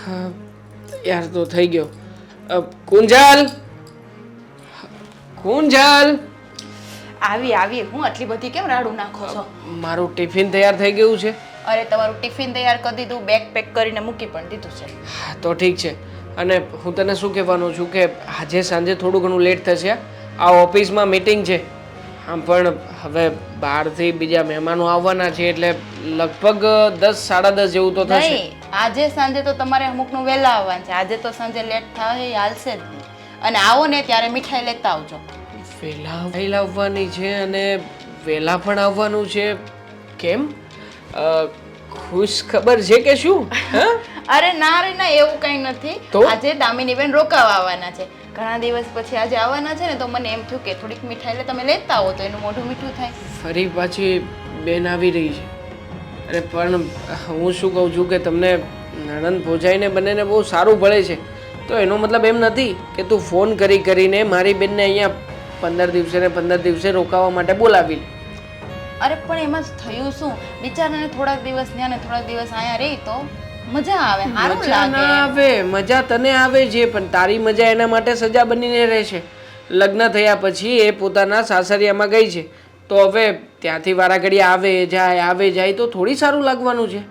હા, યાર તો થઈ ગયો. કુંજલ, કુંજલ, આવી હું આટલી બધી કેમ રાડું નાખો છો? મારું ટિફિન તૈયાર થઈ ગયું છે. અરે તમારું ટિફિન તૈયાર કરી દીધું, બેગ પેક કરીને મૂકી પણ દીધું છે. હા, તો ઠીક છે. અને હું તને શું કહેવાનું છું કે આજે સાંજે થોડું ઘણું લેટ થશે. આ ઓફિસમાં મીટિંગ છે. આમ પણ હવે બહારથી બીજા મહેમાનો આવવાના છે એટલે લગભગ 10 10:30 જેવું તો થશે. નહીં, આજે સાંજે તો તમારે અમુકનું વહેલા આવવાનું છે. આજે તો સાંજે લેટ થાય એ હાલશે જ નહીં. અને આવો ને ત્યારે મીઠાઈ લેતા આવજો. વહેલા આવવાની છે અને વહેલા પણ આવવાનું છે. કેમ? ખુશ ખબર છે કે શું? હા? અરે ના રે ના, એવું કંઈ નથી. તો? આજે દામિની બેન રોકાવા આવવાના છે. ઘણા દિવસ પછી આજે આવવાના છે ને, તો મને એમ થયું કે થોડીક મીઠાઈ એટલે તમે લેતા આવો તો એનું મોઢું મીઠું થાય. ફરી પાછી બેન આવી રહી છે. અરે પણ હું શું કહું છું કે તમને નણંદ ભોજાઈને બંનેને બહુ સારું પડે છે. તો એનો મતલબ એમ નથી કે તું ફોન કરીને મારી બેનને અહીંયા 15 દિવસે ને 15 દિવસે રોકાવા માટે બોલાવી લે. અરે પણ એમાં થયું શું, બિચારાને થોડાક દિવસ ત્યાં ને થોડાક દિવસ અહીંયા રહી તો મજા આવે, સારું મજા ના લાગે. આવે, મજા તને આવે છે પણ તારી મજા એના માટે સજા બનીને રહેશે. લગ્ન થયા પછી એ પોતાના સાસરિયામાં ગઈ છે તો હવે ત્યાંથી વારાઘડી આવે જાય તો થોડી સારું લાગવાનું છે.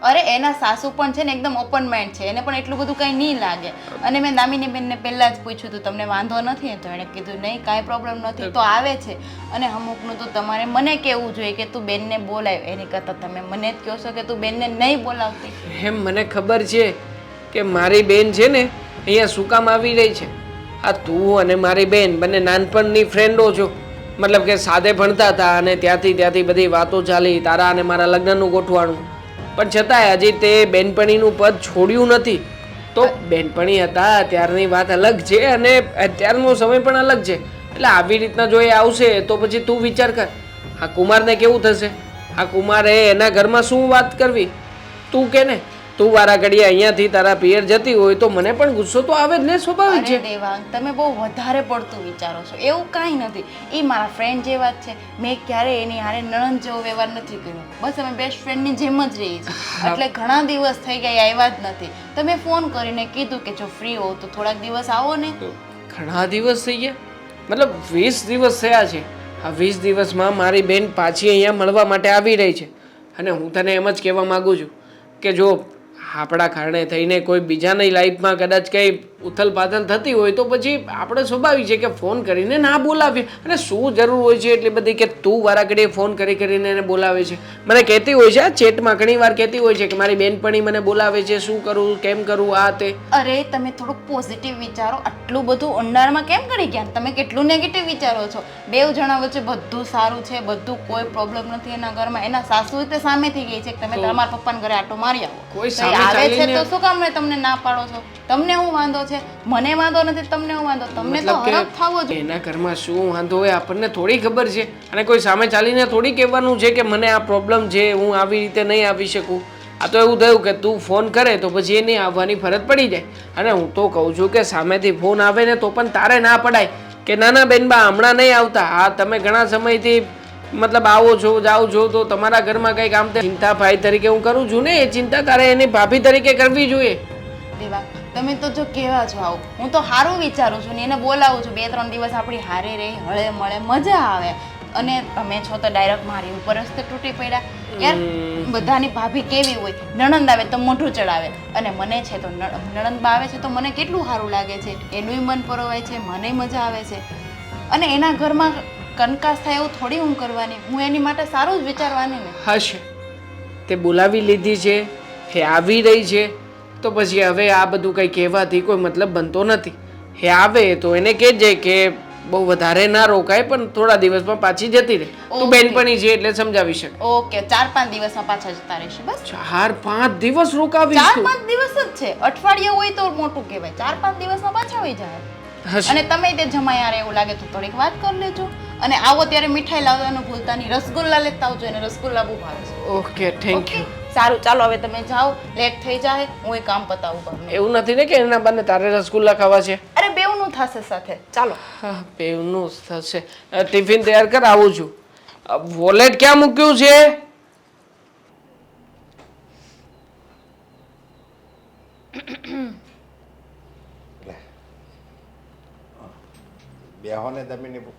અરે એના સાસુ પણ છે ને એકદમ ઓપન માઇન્ડ છે, એને પણ એટલું બધું કંઈ નહીં લાગે. અને મેં દામિની બેનને પહેલાં જ પૂછ્યું હતું તમને વાંધો નથી, તો એણે કીધું નહીં કાંઈ પ્રોબ્લેમ નથી, તો આવે છે. અને અમુકનું તો તમારે મને કહેવું જોઈએ કે તું બેનને બોલાવ, એની કરતાં તમે મને જ કહો છો કે તું બેનને નહીં બોલાવતી. એમ મને ખબર છે કે મારી બેન છે ને અહીંયા શું કામ આવી રહી છે. આ તું અને મારી બેન બંને નાનપણની ફ્રેન્ડો છો. મતલબ કે સાથે ભણતા હતા અને ત્યાંથી બધી વાતો ચાલી, તારા અને મારા લગ્નનું ગોઠવાણું. પણ છતાંય હજી તે બેનપણીનું પદ છોડ્યું નથી. તો બેનપણી હતા ત્યારની વાત અલગ છે અને અત્યારનો સમય પણ અલગ છે. એટલે આવી રીતના જો એ આવશે તો પછી તું વિચાર કર, આ કુમારને કેવું થશે? આ કુમારે એના ઘરમાં શું વાત કરવી? તું કે ને, તું વારાઘડીએ અહીંયાથી તારા પિયર જતી હોય તો મને પણ ગુસ્સો તો આવે જ ને, સ્વાભાવિક છે. અરે દેવાંગ, તમે બહુ વધારે પડતું વિચારો છો. એવું કાંઈ નથી, એ મારા ફ્રેન્ડ જેવા જ છે. મેં ક્યારેય એની હારે નણંદ જેવો વ્યવહાર નથી કર્યો. બસ અમે બેસ્ટ ફ્રેન્ડની જેમ જ રહીએ છીએ. એટલે ઘણા દિવસ થઈ ગયા આવ્યા જ નથી. તમે ફોન કરીને કીધું કે જો ફ્રી હો તો થોડાક દિવસ આવો ને. ઘણા દિવસ થઈ ગયા? મતલબ 20 દિવસ થયા છે. આ 20 દિવસમાં મારી બેન પાછી અહીંયા મળવા માટે આવી રહી છે. અને હું તને એમ જ કહેવા માંગુ છું કે જો આપણા કારણે થઈને કોઈ બીજાની લાઈફમાં કદાચ કંઈ ઉથલ-પાથલ થતી હોય તો પછી આપણે સ્વાભાવિક છે કે ફોન કરીને ના બોલાવીએ. અને શું જરૂર હોય છે એટલી બધી કે તું વારાઘડીએ ફોન કરીને એને બોલાવે છે? મને કહેતી હોય છે, આ ચેટમાં ઘણી વાર કહેતી હોય છે કે મારી બેનપણી મને બોલાવે છે, શું કરું, કેમ કરું, આ તે. અરે તમે થોડુંક પોઝિટિવ વિચારો. આટલું બધું ઊંડાણમાં કેમ કરી ગયા? તમે કેટલું નેગેટિવ વિચારો છો? બેવ જણા વચ્ચે બધું સારું છે, બધું કોઈ પ્રોબ્લેમ નથી એના ઘરમાં. એના સાસુ તે સામેથી ગઈ છે કે તમે તમારા પપ્પાના ઘરે આટો મારી આવો. કોઈ તો એ આવે છે તો શું કામ તમને ના પાડો છો? તમને શું વાંધો છે? મને વાંધો નથી, તમને શું વાંધો? તમને તો હરખ થવો જોઈએ. એના ઘરમાં શું વાંધો હોય આપણને થોડી ખબર છે. અને કોઈ સામે ચાલીને થોડી કહેવાનું છે કે મને આ પ્રોબ્લેમ છે, હું આવી રીતે નહીં આવી શકું. આ તો એવું થયું કે તું ફોન કરે તો પછી એને આવવાની ફરજ પડી જાય. અને હું તો કહું છું કે સામેથી ફોન આવે ને તો પણ તારે ના પડાય કે નાના બેનબા હમણાં નહીં આવતા. આ તમે ઘણા સમયથી મતલબ આવો છો, જાઓ છો, તો તમારા ઘરમાં કંઈક આમ ચિંતા ભાઈ તરીકે હું કરું છું ને, એ ચિંતા તારે એની ભાભી તરીકે કરવી જોઈએ. દેવા, તમે તો જો કેવા છો આવું, હું તો સારું વિચારું છું ને એને બોલાવું છું. 2-3 દિવસ આપણી હારે રહી, હળે મળે, મજા આવે. અને તમે છો તો ડાયરેક્ટ મારી ઉપર રસ્તે તૂટી પડ્યા. યાર બધાની ભાભી કેવી હોય, નણંદ આવે તો મોઢું ચડાવે. અને મને છે તો નણંદ બા આવે છે તો મને કેટલું સારું લાગે છે. એનુંય મન પરોવાય છે, મને મજા આવે છે. અને એના ઘરમાં કંકાસ થાય એવું થોડી હું કરવાની. હું એની માટે સારું જ વિચારવાની ને. હશે, તે બોલાવી લીધી છે, એ આવી રહી છે, તો પછી હવે આ બધું કંઈ કહેવાથી કોઈ મતલબ બનતો નથી. એ આવે તો એને કહેજે કે બહુ વધારે ના રોકાય પણ થોડા દિવસમાં પાછી જતી રહે. તું બેનપણી છે એટલે સમજાવી શકે. ઓકે, 4-5 દિવસમાં પાછા જતા રહેશે બસ. 4-5 દિવસ રોકાવીશ? 4-5 દિવસ જ છે. અઠવાડિયું હોય તો મોટું કહેવાય. 4-5 દિવસમાં પાછા આવી જાય. અને તમે તે જમાઈ યાર એવું લાગે તો થોડીક વાત કરી લેજો. અને આવો ત્યારે મીઠાઈ લાવવાનું ભૂલતા નહીં. રસગુલ્લા લેતા આવજો, અને રસગુલ્લા બહુ ભાવે છે. Okay, thank you. સારું, ચાલો હવે તમે જાઓ, લેટ થઈ જાય. હું એ કામ પતાવું ઘરનું. એવું નથી ને કે એના બને તારે રસગુલ્લા ખાવા છે? અરે બેવનું થશે સાથે. ચાલો. હા, બેવનું થશે. ટિફિન તૈયાર કર, આવું છું. વોલેટ ક્યાં મૂક્યું છે? બેહો ને દામિની બહુ.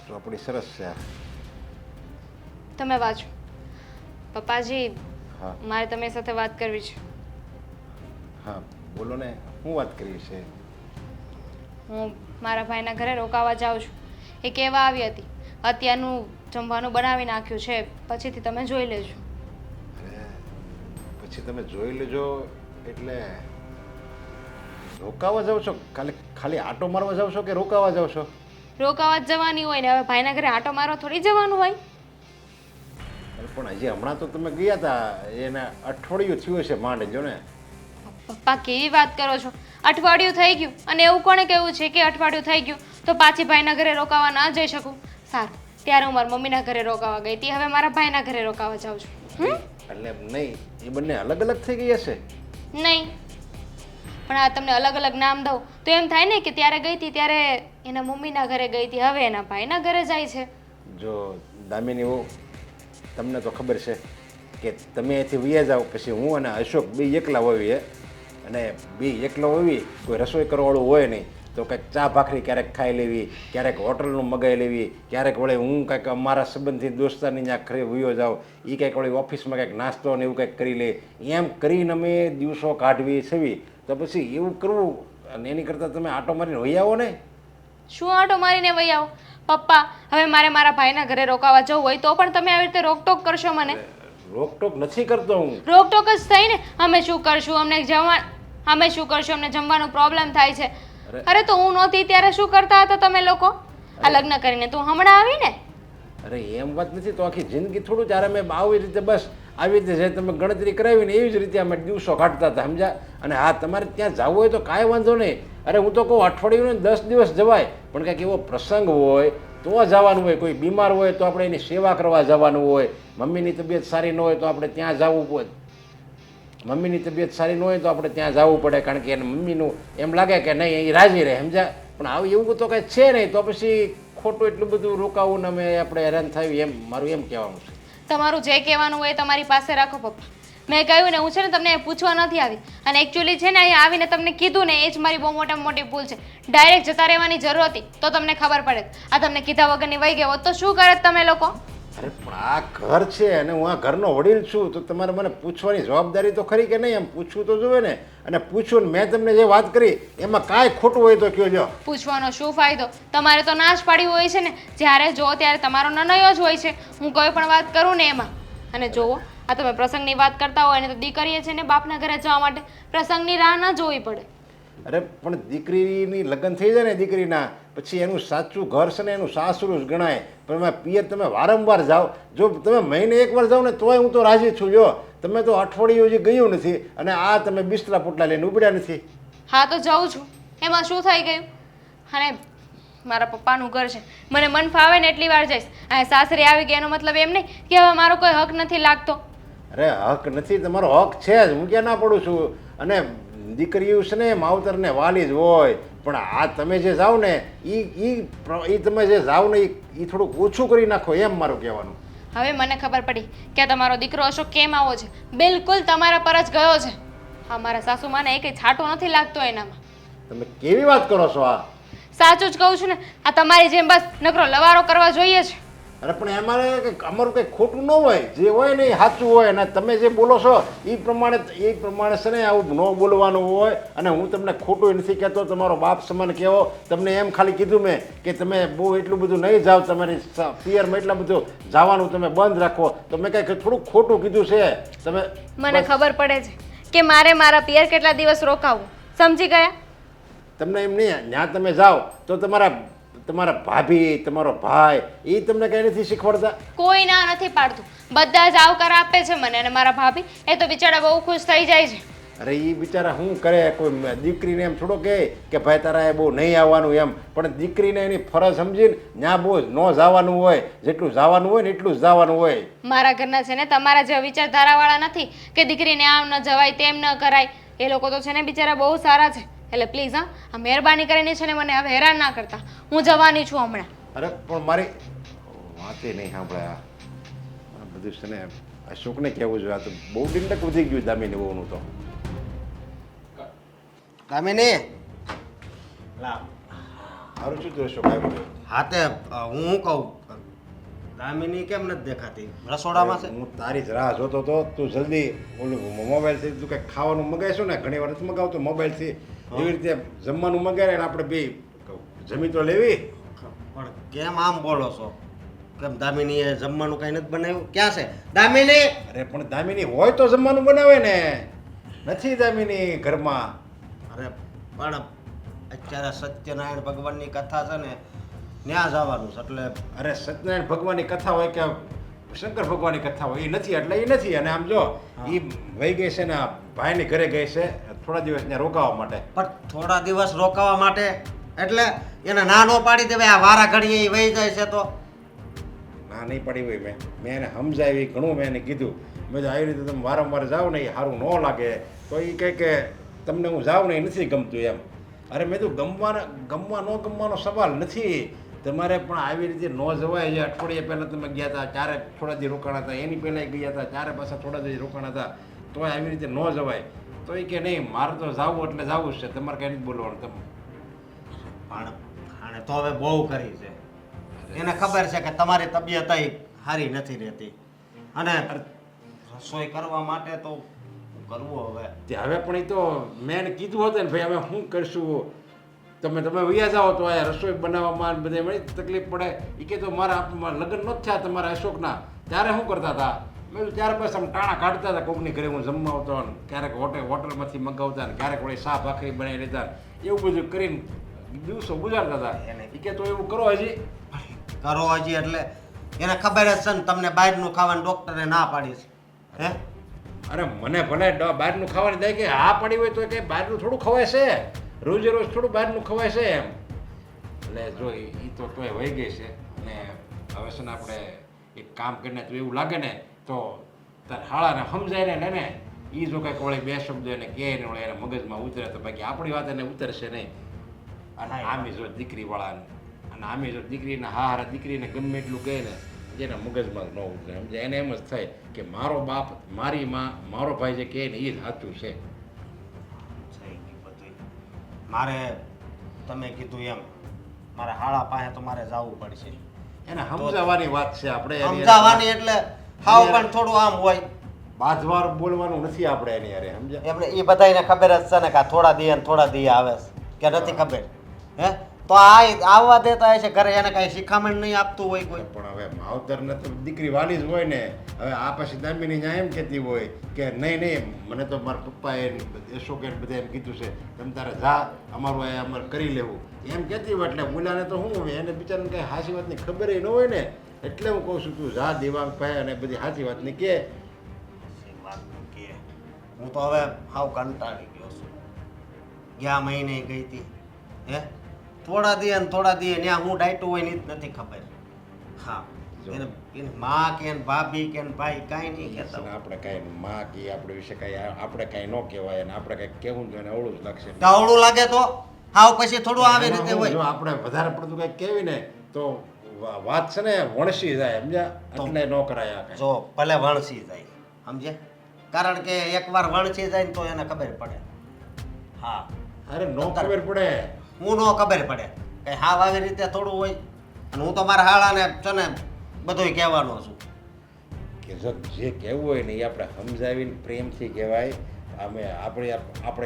ચોપડી સરસ છે આ. તમે વાંચો. પપ્પાજી, હા મારે તમારી સાથે વાત કરવી છે. હા બોલો ને, શું વાત કરવી છે? હું મારા ભાઈના ઘરે રોકાવા જાઉં છું. એ કહેવા આવી હતી. અત્યારનું જમવાનું બનાવી નાખ્યું છે, પછીથી તમે જોઈ લેજો. અરે પછી તમે જોઈ લેજો એટલે રોકાવા જાવ છો? ખાલી ખાલી આટો મારવા જાવ છો કે રોકાવા જાવ છો? રોકાવા જ જવાની હોય ને, હવે ભાઈના ઘરે આટો મારવા થોડી જવાનું હોય. અરે પણ હજી હમણાં તો તમે ગયા હતા, એને અઠવાડિયું થયું હશે માંડ જો ને. પપ્પા કેવી વાત કરો છો? અઠવાડિયું થઈ ગયું અને એવું કોણે કહેવું છે કે અઠવાડિયું થઈ ગયું તો પાછી ભાઈના ઘરે રોકાવા ના જઈ શકું? સારું, ત્યારે હું મારા મમ્મીના ઘરે રોકાવા ગઈ હતી, હવે મારા ભાઈના ઘરે રોકાવા જાઉં છું. એટલે નહીં, એ બંને અલગ અલગ થઈ ગઈ હશે? નહીં, પણ આ તમને અલગ અલગ નામ દઉં તો એમ થાય ને કે ત્યારે ગઈ હતી ત્યારે એના મમ્મીના ઘરે ગઈ હતી, હવે એના ભાઈના ઘરે જાય છે. જો દામિની બહુ, તમને તો ખબર છે કે તમે અહીંથી વયા જાઓ પછી હું અને અશોક બે એકલા હોઈએ, અને બે એકલા હોવી, કોઈ રસોઈ કરવાવાળું હોય નહીં, તો કંઈક ચા ભાખરી ક્યારેક ખાઈ લેવી, ક્યારેક હોટલનું મગાવી લેવી, ક્યારેક વળે હું કંઈક અમારા સંબંધી દોસ્તારની ત્યાં ઘરે વયો જાઉં, એ કંઈક વળી ઓફિસમાં કંઈક નાસ્તો ને એવું કંઈક કરી લે, એમ કરીને અમે દિવસો કાઢવી છવી. તો પછી એવું કરવું, અને એની કરતાં તમે આટો મારીને વહી આવો ને. શું આટો મારીને વહી આવો? પપ્પા, હવે મારે મારા ભાઈના ઘરે રોકાવા જવું હોય તો પણ તમે આવી રીતે રોકટોક કરશો મને? રોકટોક નથી કરતો હું. રોકટોક જ થઈ ને. અમે શું કરશું, અમે શું કરશું, અમને જમવાનો પ્રોબ્લેમ થાય છે. અરે તો હું નહોતી ત્યારે શું કરતા હતા તમે લોકો? આ લગ્ન કરીને તું હમણાં આવી ને. અરે એમ વાત નથી, તો આખી જિંદગી થોડું ત્યારે અમે આવી રીતે બસ આવી રીતે જે તમે ગણતરી કરાવી ને એવી જ રીતે અમે દિવસો કાઢતા હતા, સમજ્યા? અને હા, તમારે ત્યાં જવું હોય તો કાંઈ વાંધો નહીં. અરે હું તો કહું અઠવાડિયું ને 10 દિવસ જવાય, પણ કંઈક એવો પ્રસંગ હોય તો જવાનું હોય, કોઈ બીમાર હોય તો આપણે એની સેવા કરવા જવાનું હોય, મમ્મીની તબિયત સારી ન હોય તો આપણે ત્યાં જવું પડે, મમ્મીની તબિયત સારી ન હોય તો આપણે ત્યાં જવું પડે, કારણ કે એને મમ્મીનું એમ લાગે કે નહીં એ રાજી રહે, સમજ્યા? પણ આવું એવું તો કાંઈ છે નહીં, તો પછી ખોટું એટલું બધું રોકાવું ને અમે આપણે હેરાન થયું, એમ મારું એમ કહેવાનું છે. તમારું જે કહેવાનું હોય તમારી પાસે રાખો પપ્પા. મેં કહ્યું ને, હું છે ને તમને પૂછવા નથી આવી, અને એકચ્યુઅલી છે ને અહીંયા આવીને તમને કીધું ને એ જ મારી બહુ મોટામાં મોટી ભૂલ છે. ડાયરેક્ટ જતા રહેવાની જરૂર હતી તો તમને ખબર પડે. આ તમને કીધા વગરની વહી ગયો હોત તો શું કરત તમે લોકો? અરે પણ આ ઘર છે અને હું આ ઘરનો વડીલ છું, તો તમારે મને પૂછવાની જવાબદારી તો ખરી કે નહીં? એમ પૂછવું તો જોઈએ ને. અને પૂછ્યું ને મેં તમને જે વાત કરી એમાં કાંઈ ખોટું હોય તો કયો જો. પૂછવાનો શું ફાયદો? તમારે તો નાશ પાડી હોય છે ને, જ્યારે જો ત્યારે તમારો નિર્ણય જ હોય છે. હું કોઈ પણ વાત કરું ને એમાં. અને જુઓ, આ તમે પ્રસંગની વાત કરતા હોય ને તો દીકરીએ છે ને બાપના ઘરે જવા માટે પ્રસંગની રાહ ન જોવી પડે. અરે પણ દીકરીની લગ્ન થઈ જાય ને દીકરીના, પછી એનું સાચું ઘર છે ને એનું સાસરું જ ગણાય. પણ એમાં પિયર તમે વારંવાર જાઓ, જો તમે મહિને એકવાર જાઓ ને તોય હું તો રાજી છું. જો તમે તો અઠવાડિયું હજી ગયું નથી અને આ તમે બિસ્તરા પોટલા લઈને ઉપડ્યા નથી. હા તો જાઉં છું, એમાં શું થઈ ગયું? અને મારા પપ્પાનું ઘર છે, મને મન ફાવે ને એટલી વાર જઈશ. આ સાસરે આવી ગયા એનો મતલબ એમ નહીં કે હવે મારો કોઈ હક નથી લાગતો. અરે હક નથી, તમારો હક છે જ, હું ક્યાં ના પડું છું. અને દીકરીઓ છે ને માવતરને વાલી જ હોય, પણ આ તમે જે જાઓ ને એ તમે જે જાઓ ને એ થોડુંક ઓછું કરી નાખો, એમ મારું કહેવાનું. હવે મને ખબર પડી કે આ તમારો દીકરો અશોક કેમ આવો છે. બિલકુલ તમારા પર જ ગયો છે. હા, મારા સાસુમાને એ કંઈ છાંટો નથી લાગતો એનામાં. તમે કેવી વાત કરો છો? આ સાચું જ કહું છું ને, આ તમારી જેમ બસ નકરો લવારો કરવા જોઈએ છે. અરે પણ એમાં અમારું કંઈ ખોટું ન હોય, જે હોય ને એ સાચું હોય. અને તમે જે બોલો છો એ પ્રમાણે છે ને આવું ન બોલવાનું હોય. અને હું તમને ખોટું નથી કહેતો, તમારો બાપ સમાન કહેવો. તમને એમ ખાલી કીધું મેં કે તમે બહુ એટલું બધું નહીં જાઓ, તમારી પિયરમાં એટલા બધું જવાનું તમે બંધ રાખો. તો મેં કંઈક થોડુંક ખોટું કીધું છે. તમે મને ખબર પડે છે કે મારે મારા પિયર કેટલા દિવસ રોકાવું, સમજી ગયા? તમને એમ નહીં, ત્યાં તમે જાઓ તો તમારા ભાભી, તમારો ભાઈ એ તમને કંઈ નથી શીખવાડતા? કોઈ ના નથી પાડતું, બધા જ આવકાર આપે છે મને. અને મારા ભાભી એ તો બિચારા બહુ ખુશ થઈ જાય છે. અરે એ બિચારા શું કરે, કોઈ દીકરીને એમ થોડો કહે કે ભાઈ તારા એ બહુ નહીં આવવાનું એમ. પણ દીકરીને એની ફરજ સમજીને ત્યાં બહુ ન જવાનું હોય, જેટલું જવાનું હોય ને એટલું જ જવાનું હોય. મારા ઘરના છે ને તમારા જેવા વિચારધારાવાળા નથી કે દીકરીને આમ ન જવાય તેમ ન કરાય. એ લોકો તો છે ને બિચારા બહુ સારા છે. એટલે પ્લીઝ હા, આ મહેરબાની કરીને છે ને મને હવે હેરાન ના કરતા. હું જવાની છું હમણાં. અરે પણ મારી વાતે નહીં સાંભળે. આ બધું છે ને અશોકને કહેવું જોઈએ. આ તો બહુ ડિંડક વધી ગયું દામિની બહુનું તો. દામિની લા મારું શું જોશો કાંઈ હાતે હું શું કહું દામિની કેમ નથી દેખાતી રસોડામાં છે હું તારી જ રાહ જોતો તો તું જલ્દી ઓલું મોબાઈલથી તું કંઈક ખાવાનું મગાવીશું ને ઘણી વાર નથી મગાવતો મોબાઈલથી એવી રીતે જમવાનું મગાવે ને આપણે બે જમી તો લેવી. પણ કેમ આમ બોલો છો કેમ દામિનીએ જમવાનું કઈ નથી બનાવ્યું ક્યાં છે દામિની અરે પણ દામિની હોય તો જમવાનું બનાવે ને નથી દામિની ઘરમાં. અરે પણ અત્યારે સત્યનારાયણ ભગવાનની કથા છે ને ત્યાં જવાનું છે એટલે અરે સત્યનારાયણ ભગવાનની કથા હોય કે શંકર ભગવાનની કથા હોય એ નથી એટલે એ નથી. અને આમ જો એ વહી ગઈ છે ને આ ભાઈની ઘરે ગઈ છે થોડા દિવસ ત્યાં રોકાવા માટે. પણ થોડા દિવસ રોકાવા માટે એટલે એને ના નો પાડી દેવાય આ વારા ઘડીએ ઈ વહી જાય છે તો ના નહીં પડી હોય મેં એને સમજાવી ઘણું મેં એને કીધું મેં આવી રીતે તમે વારંવાર જાઓ ને એ સારું ન લાગે તો એ કહે કે તમને હું જાઉં ને એ નથી ગમતું એમ. અરે મેં તો ગમવા ન ગમવાનો સવાલ નથી. તમારે પણ આવી રીતે ન જવાય છે. અઠવાડિયે પહેલાં તમે ગયા હતા ત્યારે થોડા દિવસ રોકાણા હતા એની પહેલાં ગયા હતા ત્યારે પાછા થોડા દિવસ રોકાણા હતા તોય આવી રીતે ન જવાય. તો એ કે નહીં મારે તો જવું એટલે જવું જ છે તમારે કંઈ નથી બોલવાનું. તમે પણ આણે તો હવે બહુ કરી છે એને ખબર છે કે તમારી તબિયત સારી નથી રહેતી અને રસોઈ કરવા માટે તો શું કરવું હવે તે હવે પણ એ તો મેં એને કીધું હતું ને ભાઈ હવે શું કરશું તમે વૈયા જાઓ તો આ રસોઈ બનાવવામાં બધે મળી તકલીફ પડે. એ કે તો મારા લગ્ન નથી થયા તમારા અશોકના ત્યારે શું કરતા હતા મેં કીધું ત્યારે બસ આમ ટાણા કાઢતા હતા કોકની ઘરે હું જમવા આવતો ને ક્યારેક હોટલમાંથી મંગાવતા ને ક્યારેક વળી શાક ભાખરી બનાવી લેતા એવું બધું કરીને દિવસો ગુજારતા હતા. એ કે તો એવું કરો હજી કરો હજી એટલે એને ખબર જ છે ને તમને બહારનું ખાવાનું ડૉક્ટરે ના પાડી છે હે અરે મને ભલે બહારનું ખાવાની દે કે હા પડી હોય તો કે બહારનું થોડું ખવાય છે રોજે રોજ થોડું બહારનું ખવાય છે એમ. એટલે જો એ તો તોય વહી ગઈ છે અને હવે છે ને આપણે એક કામ કરીને તો એવું લાગે ને તો તાર હાળાને સમજાય ને ને એ જો કંઈક વળી બે શબ્દો એને કહે ને વળી એના મગજમાં ઉતરે તો બાકી આપણી વાત એને ઉતરશે નહીં. અને આમી જો દીકરીવાળાને અને આમી જો દીકરીને હારા દીકરીને ગમે એટલું કહે ને જેના મગજમાં ન ઉતરે સમજે એને એમ જ થાય કે મારો બાપ મારી માં મારો ભાઈ જે કહે ને એ જ સાચું છે. થઈ ગયું બધું મારે તમે કીધું એમ મારે હાળા પાસે તો મારે જવું પડશે એને સમજાવવાની વાત છે આપણે સમજાવવાની એટલે હાવ પણ થોડું આમ હોય બાજવાર બોલવાનું નથી આપણે એની યારે સમજ્યા. એમને એ બધાને ખબર જ છે ને કે આ થોડા દી ને થોડા દી આવે છે કે નથી ખબર હે તો આ આવવા દેતા હશે ઘરે એને કઈ શિખામણ નહીં આપતું હોય કોઈ પણ હવે માવતરને તો દીકરી વાલી જ હોય ને. હવે આ પછી દામિની ન્યા એમ કહેતી હોય કે નહીં મને તો મારા પપ્પાએ અશોકે બધા એમ કીધું છે તમે તારે જા અમારું એ અમારે કરી લેવું એમ કહેતી હોય એટલે મુલાને તો શું હોય એને બિચારાને કંઈ સાચી વાતની ખબર ન હોય ને એટલે હું કહું છું તું જા દેવાંગ ભાઈ અને બધી સાચી વાતની કે હું તો હવે હાવ કંટાળી ગયો છું ગયા મહિને ગઈ હતી હે થોડા દી ત્યાં હું ડાયટું હોય ને જ નથી ખબર. હા એને માં કે ભાભી કે ભાઈ કાંઈ નહીં કહેતા આપણે કાંઈ માં કે આપણે વિશે કાંઈ આપણે કાંઈ ન કહેવાય અને આપણે કાંઈ કહેવું તો એને અવળું જ લાગશે. અવળું લાગે તો હાવ પછી થોડું આવી રીતે હોય જો આપણે વધારે પડતું કંઈક કહેવી ને તો વાત છે ને વણસી જાય સમજ્યા એટલે ન કરાય આ કાંઈ. જો ભલે વણસી જાય સમજે કારણ કે એકવાર વણસી જાય ને તો એને ખબર પડે. હા અરે ન ખબર પડે હું ન ખબર પડે કઈ હાવ આવી રીતે થોડું હોય અને હું તો મારા હાળાને છે ને બધુંય કહેવાનો છું કે જો જે કહેવું હોય ને એ આપણે સમજાવીને પ્રેમથી કહેવાય. આપણે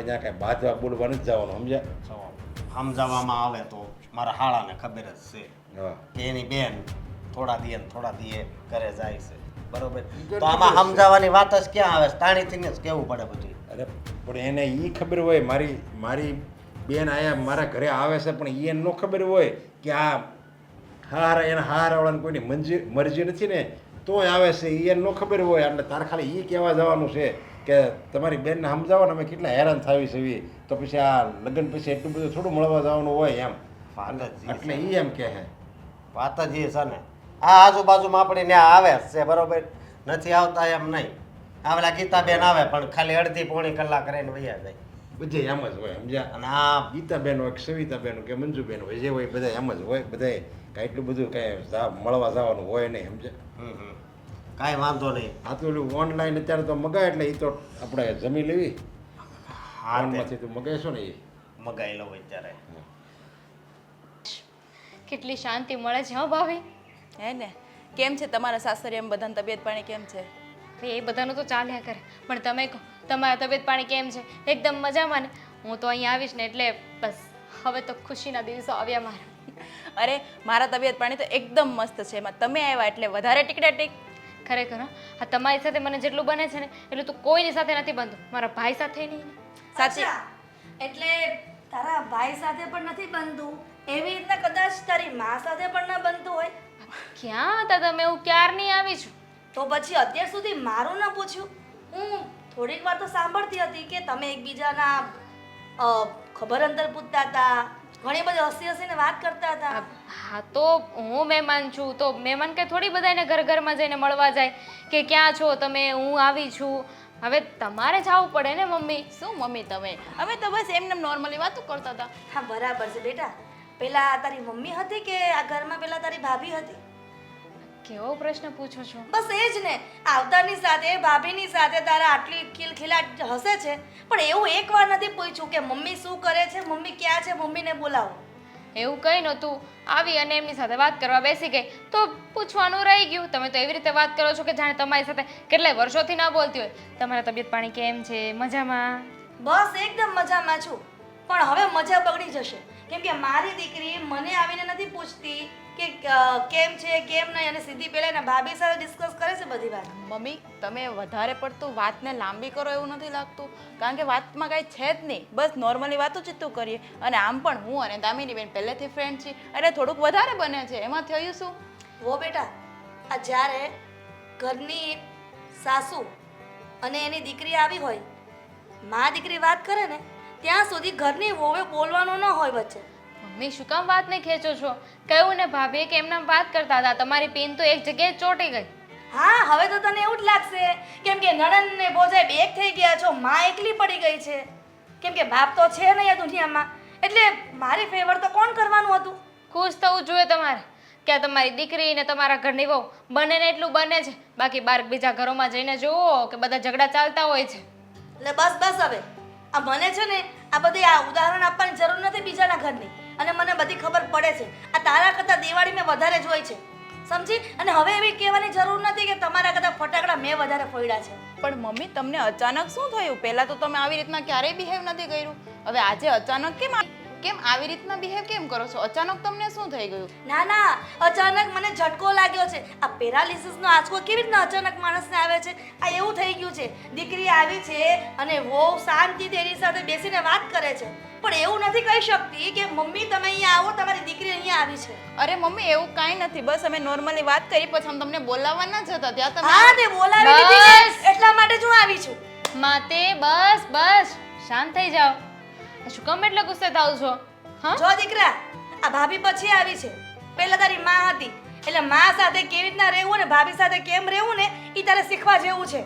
જ્યાં કાંઈ બાજવા બોલવા નથી જવાનું સમજ્યા. સમજાવવામાં આવે તો મારા હાળાને ખબર જ છે હા કે એની બેન થોડા દીએ ઘરે જાય છે બરોબર તો આમાં સમજાવવાની વાત જ ક્યાં આવે તાણીથી જ કહેવું પડે બધું. અરે પણ એને એ ખબર હોય મારી બેન આયા મારા ઘરે આવે છે પણ એને ન ખબર હોય કે આ એના હારાવાળાને કોઈની મરજી નથી ને તોય આવે છે એને ન ખબર હોય એટલે તારે ખાલી એ કહેવા જવાનું છે કે તમારી બેનને સમજાવો ને અમે કેટલા હેરાન થાવી છે તો પછી આ લગ્ન પછી એટલું બધું થોડું મળવા જવાનું હોય એમ એટલે એ એમ કહે વાત જ એ છે ને આ આજુબાજુમાં આપણે ત્યાં આવે જ છે બરોબર નથી આવતા એમ નહીં આવેલા ગીતાબેન આવે પણ ખાલી અડધી પોણી કલાક રહીને વૈયા જાય બધે એમ જ હોય સમજ્યા. અને આ ગીતાબેન હોય કે સવિતાબેન કે મંજુબેન હોય જે હોય બધા એમ જ હોય બધાય કાંઈ એટલું બધું કાંઈ મળવા જવાનું હોય નહીં સમજ્યા. કાંઈ વાંધો નહીં આ તો ઓલું ઓનલાઈન અત્યારે તો મગાય એટલે એ તો આપણે જમી લેવી હા ફોનમાંથી તું મગાવીશો ને એ મગાઈ લઉં અત્યારે. કેટલી શાંતિ મળે છે હો ભાભી. હે ને કેમ છે તમારા સાસરિયામાં બધાની તબિયત પાણી કેમ છે? એ બધાનું તો ચાલ્યા કરે, પણ તમે કહો તમારા તબિયત પાણી કેમ છે? એકદમ મજામાં ને? હું તો અહીં આવીશ ને એટલે બસ હવે તો ખુશીના દિવસો આવ્યા મારા. અરે મારા તબિયત પાણી તો એકદમ મસ્ત છે. એમાં તમે આવ્યા એટલે વધારે ટીકડા ટીક. ખરેખર હા, આ તમારી સાથે મને જેટલું બને છે ને એટલું તો કોઈની સાથે નથી બનતું, મારા ભાઈ સાથે નહીં. સાચી. એટલે તારા ભાઈ સાથે પણ નથી બનતું, એવી રીતના કદાચ તારી મા સાથે પણ ન બનતું હોય ક્યાં હતા તમે? હું ક્યારની આવી છું. તો પછી અત્યાર સુધી મારું ન પૂછ્યું? હું થોડીક વાર તો સાંભળતી હતી કે તમે એકબીજાના ખબર અંતર પૂછતા હતા, ઘણી બધી હસી હસીને વાત કરતા હતા. હા તો હું મહેમાન છું, તો મહેમાન કે થોડી બધાને ઘર ઘરમાં જઈને મળવા જાય કે ક્યાં છો તમે, હું આવી છું. હવે તમારે જવું પડે ને મમ્મી. શું મમ્મી તમે? અમે તો બસ એમને નોર્મલી વાતો કરતા હતા. હા બરાબર છે બેટા. પેલા તારી મમ્મી હતી કે આ ઘરમાં પેલા તારી ભાભી હતી? કેવો પ્રશ્ન પૂછો છો? બસ એ જ ને, આવતાની સાથે ભાભીની સાથે તારા આટલી ખિલખિલાટ હસે છે, પણ એવું એકવાર નથી પૂછ્યું કે મમ્મી શું કરે છે, મમ્મી ક્યાં છે, મમ્મીને બોલાવો. એવું કંઈ નહોતું. આવી અને એમની સાથે વાત કરવા બેસી ગઈ તો પૂછવાનું રહી ગયું. તમે તો એવી રીતે વાત કરો છો કે જાણે તમારી સાથે કેટલાય વર્ષોથી ના બોલતી હોય. તમારા તબિયત પાણી કેમ છે? મજામાં? બસ એકદમ મજામાં છું, પણ હવે મજા બગડી જશે, કેમ કે મારી દીકરી મને આવીને નથી પૂછતી કે કેમ છે કેમ નહીં, અને સીધી પેલા એના ભાભી સાથે ડિસ્કસ કરે છે બધી વાત. મમ્મી તમે વધારે પડતું વાતને લાંબી કરો એવું નથી લાગતું? કારણ કે વાતમાં કાંઈ છે જ નહીં, બસ નોર્મલી વાતો ચીતું કરીએ. અને આમ પણ હું અને દામિની બેન પહેલેથી ફ્રેન્ડ છીએ એટલે થોડુંક વધારે બને છે, એમાં થયું શું? વો બેટા, આ જ્યારે ઘરની સાસુ અને એની દીકરી આવી હોય, મા દીકરી વાત કરે ને ત્યાં સુધી ઘરની વોવે બોલવાનું ન હોય વચ્ચે. મમ્મી શું કામ વાતને ખેંચો છો? કહ્યું ને ભાભીએ કે એમના વાત કરતા હતા, તમારી પેન તો એક જગ્યાએ ચોંટી ગઈ. હા હવે તો તને એવું જ લાગશે, કેમ કે નણંદ ને ભોજાઈ બે એક થઈ ગયા છો, મા એકલી પડી ગઈ છે, કેમ કે બાપ તો છે નહીં આ દુનિયામાં, એટલે મારી ફેવર તો કોણ કરવાનું હતું? ખુશ થવું જોઈએ તમારે કે આ તમારી દીકરી ને તમારા ઘરની વહુ બંનેને એટલું બને છે. બાકી બાર બીજા ઘરોમાં જઈને જુઓ કે બધા ઝઘડા ચાલતા હોય છે. એટલે બસ બસ હવે આ મને છે ને આ બધી આ ઉદાહરણ આપવાની જરૂર નથી બીજાના ઘરની, અને મને બધી ખબર પડે છે. આ તારા કરતાં દિવાળી મેં વધારે જોઈ છે, સમજી? અને હવે એવી કહેવાની જરૂર નથી કે તમારા કરતાં ફટાકડા મેં વધારે ફોડ્યા છે. પણ મમ્મી તમને અચાનક શું થયું? પહેલા તો તમે આવી રીતના ક્યારેય બિહેવ નથી કર્યું, હવે આજે અચાનક કેમ આવી રીતના બિહેવ કેમ કરો છો? અચાનક તમને શું થઈ ગયું? ના ના, અચાનક મને ઝટકો લાગ્યો છે. આ પેરાલિસિસનો આંચકો કેવી રીતના અચાનક માણસને આવે છે, આ એવું થઈ ગયું છે. દીકરી આવી છે અને વહુ શાંતિથી એની સાથે બેસીને વાત કરે છે, પણ એવું નથી કહી શકતી કે મમ્મી તમે અહીંયા આવો, તમારી દીકરી અહીંયા આવી છે. અરે મમ્મી એવું કાંઈ નથી, બસ અમે નોર્મલી વાત કરી પછી અમે તમને બોલાવવા ના જતા ત્યાં તમે. હા તે બોલાવી દીધી ને, એટલા માટે જ હું આવી છું. માતે બસ બસ શાંત થઈ જાઓ. શું કામ એટલે ગુસ્સે થાવ છો? હા જો દીકરા, આ ભાભી પછી આવી છે, પહેલા તારી માં હતી, એટલે માં સાથે કેવી રીતના રહેવું ને ભાભી સાથે કેમ રહેવું ને એ તારે શીખવા જેવું છે.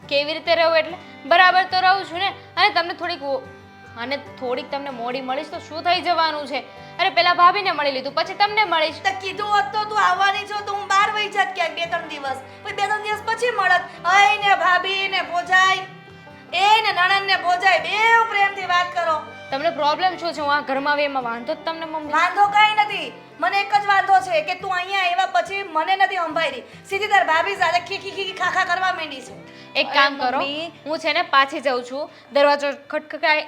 કેવી રીતે રહું એટલે બરાબર તો રહું છું ને. અને તમને થોડીક તમને મોડી મળીશ તો શું થઈ જવાનું છે? અરે પેલા ભાભીને મળી લીધું પછી તમને મળીશ. તો કીધું હોત તો તું આવવાની છો તો હું બહાર વહી જાત ક્યાંક 2-3 દિવસ, પછી 2-3 દિવસ પછી મળત. અહીં ને ભાભી ને ભોજાઈ, એ ને નણંદ ને ભોજાઈ બેવ પ્રેમથી વાત કરો. તમને પ્રોબ્લેમ શું છે? હું આ ઘરમાં આવી એમાં વાંધો જ તમને મમ્મી? વાંધો કાંઈ નથી, મને એક જ વાંધો છે કે તું અહીંયા આવ્યા પછી મને નથી સંભાળી, સીધી તાર ભાભી સાથે ખીખી ખીખી ખાખા કરવા માંડી છે. એક કામ કરો, મમ્મી. હું છે ને પાછી જાઉં છું. દરવાજો ખટખટાય.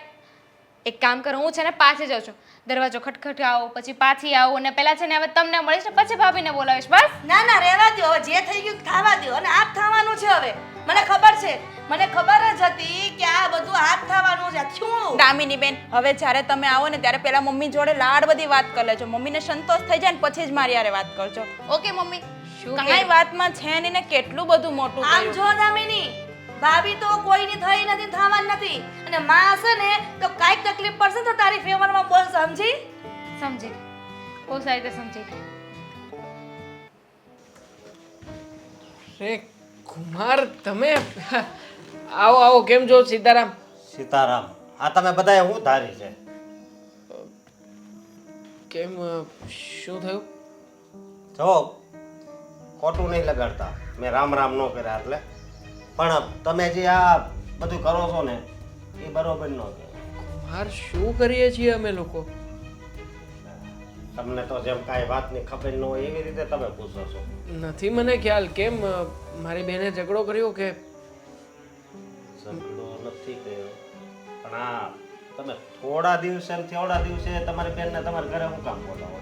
એક કામ કરો, હું છે ને પાછી જાઉં છું. દરવાજો ખટખટાવો પછી પાછી આવું અને પહેલા છે ને હવે તમને મળીશ ને પછી ભાભીને બોલાવીશ. બસ ના ના રહેવા દો, હવે જે થઈ ગયું થવા દો, અને આ જ થવાનું છે. હવે મને ખબર છે, મને ખબર જ હતી કે આ બધું આ જ થવાનું છે. શું દામિની બેન, હવે જ્યારે તમે આવો ને ત્યારે પેલા મમ્મી જોડે લાડ બધી વાત કરી લેજો, મમ્મીને સંતોષ થઈ જાય ને પછી જ મારી હારે વાત કરજો. Okay mummy? શું કાંઈ વાતમાં છે નહીં ને કેટલું બધું મોટું આમ કર્યું. જો દામિની, ભાભી તો કોઈની થઈ નથી, થવાની નથી, અને માં હશે ને તો કાંઈક તકલીફ પડશે તો તારી ફેવરમાં બોલ, સમજી? સમજી ગઈ. બહુ સારી રીતે સમજી ગઈ. રે કુમાર, તમે આવો આવો. કેમ છો સીતારામ? સીતારામ, આ તમે બધાએ હું ધારી છે? કેમ શું થયું? જો ખોટું નહીં લગાડતા, મેં રામ રામ ન કર્યા એટલે, પણ તમે જે આ બધું કરો છો ને એ બરોબર ન કહેવાય. બહાર શું કરીએ છીએ અમે લોકો? તમને તો જેમ કાંઈ વાતની ખબર ન હોય એવી રીતે તમે પૂછો છો. નથી મને ખ્યાલ. કેમ મારી બેને ઝઘડો કર્યો કે? ઝઘડો નથી કર્યો, પણ આ તમે થોડા દિવસે ને થોડા દિવસે તમારી બેનને તમારા ઘરે હું કામ બોલાવો?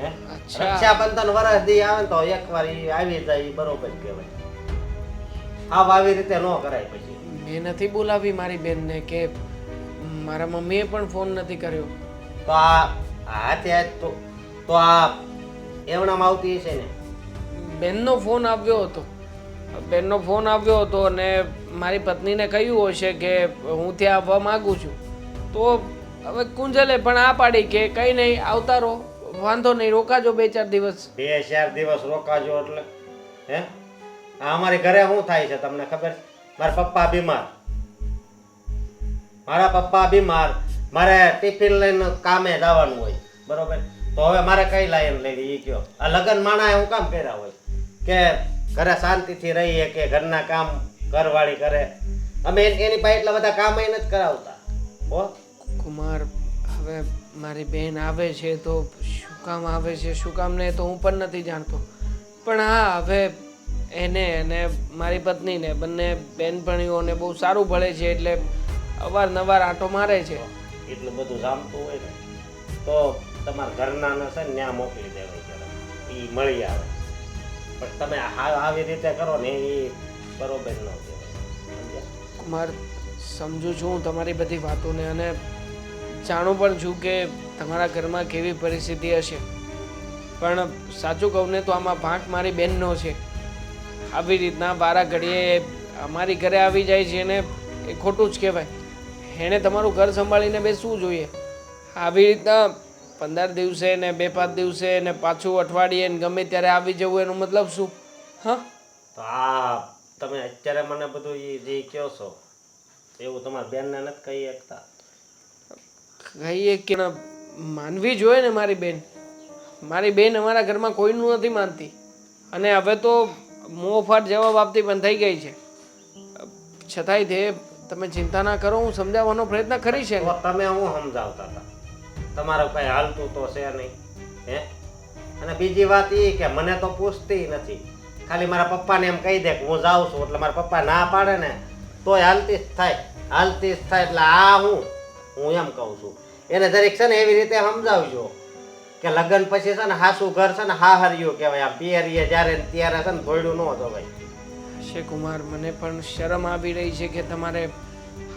હે? અચ્છા. રક્ષાબંધન વરસ દી આવે ને તો એકવાર ઈ આવી જાય ઈ બરોબર કહેવાય. હા, આવી રીતે ન કરાય પછી. મેં નથી બોલાવી મારી બેનને કે મારા મમ્મીએ પણ ફોન નથી કર્યો. તો આ હાથે હાથ તો આ એવણામાં આવતી હશે ને? બેનનો ફોન આવ્યો હતો. બેનનો ફોન આવ્યો હતો અને મારી પત્નીને કહ્યું હશે કે હું ત્યાં આવવા માગું છું. તો હવે કુંજલે પણ આ પાડી કે કંઈ નહીં, આવતા રહો, વાંધો નહીં, રોકાજો 2-4 દિવસ. 2-4 દિવસ રોકાજો એટલે હે? આ અમારી ઘરે શું થાય છે તમને ખબર? મારા પપ્પા બીમાર, મારે ટિફિન લઈને કામે જવાનું હોય, બરોબર? તો હવે મારે કઈ લાઈન લેવી ઈ કયો? આ લગન માણા હું કામ કર્યા હોય કે ઘરે શાંતિથી રહીએ, કે ઘરના કામ ઘરવાળી કરે? અમે એની પાસે એટલા બધા કામ નથી કરાવતા હો. કુમાર, હવે મારી બેન આવે છે તો શું કામ આવે છે, શું કામ નહીં, તો હું પણ નથી જાણતો. પણ હા, હવે એને અને મારી પત્નીને બંને બેનપણીઓને બહુ સારું ભળે છે એટલે અવારનવાર આંટો મારે છે. એટલું બધું જામતું હોય ને તો તમારા ઘરનાને છે ને ત્યાં મોકલી દેવાય જરા, એ મળી આવે. પણ તમે આવી રીતે કરો ને એ બરોબર ન કહેવાય, સમજ્યા? કુમાર, સમજુ છું હું તમારી બધી વાતોને અને જાણું પણ છું કે તમારા ઘરમાં કેવી પરિસ્થિતિ હશે. પણ સાચું કહું ને તો આમાં ભાગ મારી બેનનો છે. આવી રીતના વારા ઘડીએ અમારી ઘરે આવી જાય છે ને એ ખોટું જ કહેવાય. એણે તમારું ઘર સંભાળીને બેસવું જોઈએ. આવી રીતના 15 દિવસે ને 2-5 દિવસે ને પાછું અઠવાડિયે ને ગમે ત્યારે આવી જવું, એનો મતલબ શું? હા, તો આ તમે અત્યારે મને બધું એ જે કહો છો એવું તમારા બેનને નથી કહી શકતા? કહીએ કે માનવી જોઈએ ને મારી બેન. મારી બેન અમારા ઘરમાં કોઈનું નથી માનતી અને હવે તો મોંફાટ જવાબ આપતી પણ થઈ ગઈ છે. છતાંય તે તમે ચિંતા ના કરો, હું સમજાવવાનો પ્રયત્ન કરીશ એને. તો તમે હું સમજાવતા હતા? તમારું કઈ હાલતું તો છે નહીં, હે? અને બીજી વાત એ કે મને તો પૂછતી નથી, ખાલી મારા પપ્પાને એમ કહી દે કે હું જાઉં છું, એટલે મારા પપ્પા ના પાડે ને તોય હાલતી જ થાય. એટલે આ હું એમ કહું છું એને દરેક છે ને એવી રીતે સમજાવજો કે લગ્ન પછી છે ને હાસુ ઘર છે ને હાહરિયું કહેવાય. આમ પિયરીએ જ્યારે ને ત્યારે છે ને ભોયડું ન જવાય. કુમાર, મને પણ શરમ આવી રહી છે કે તમારે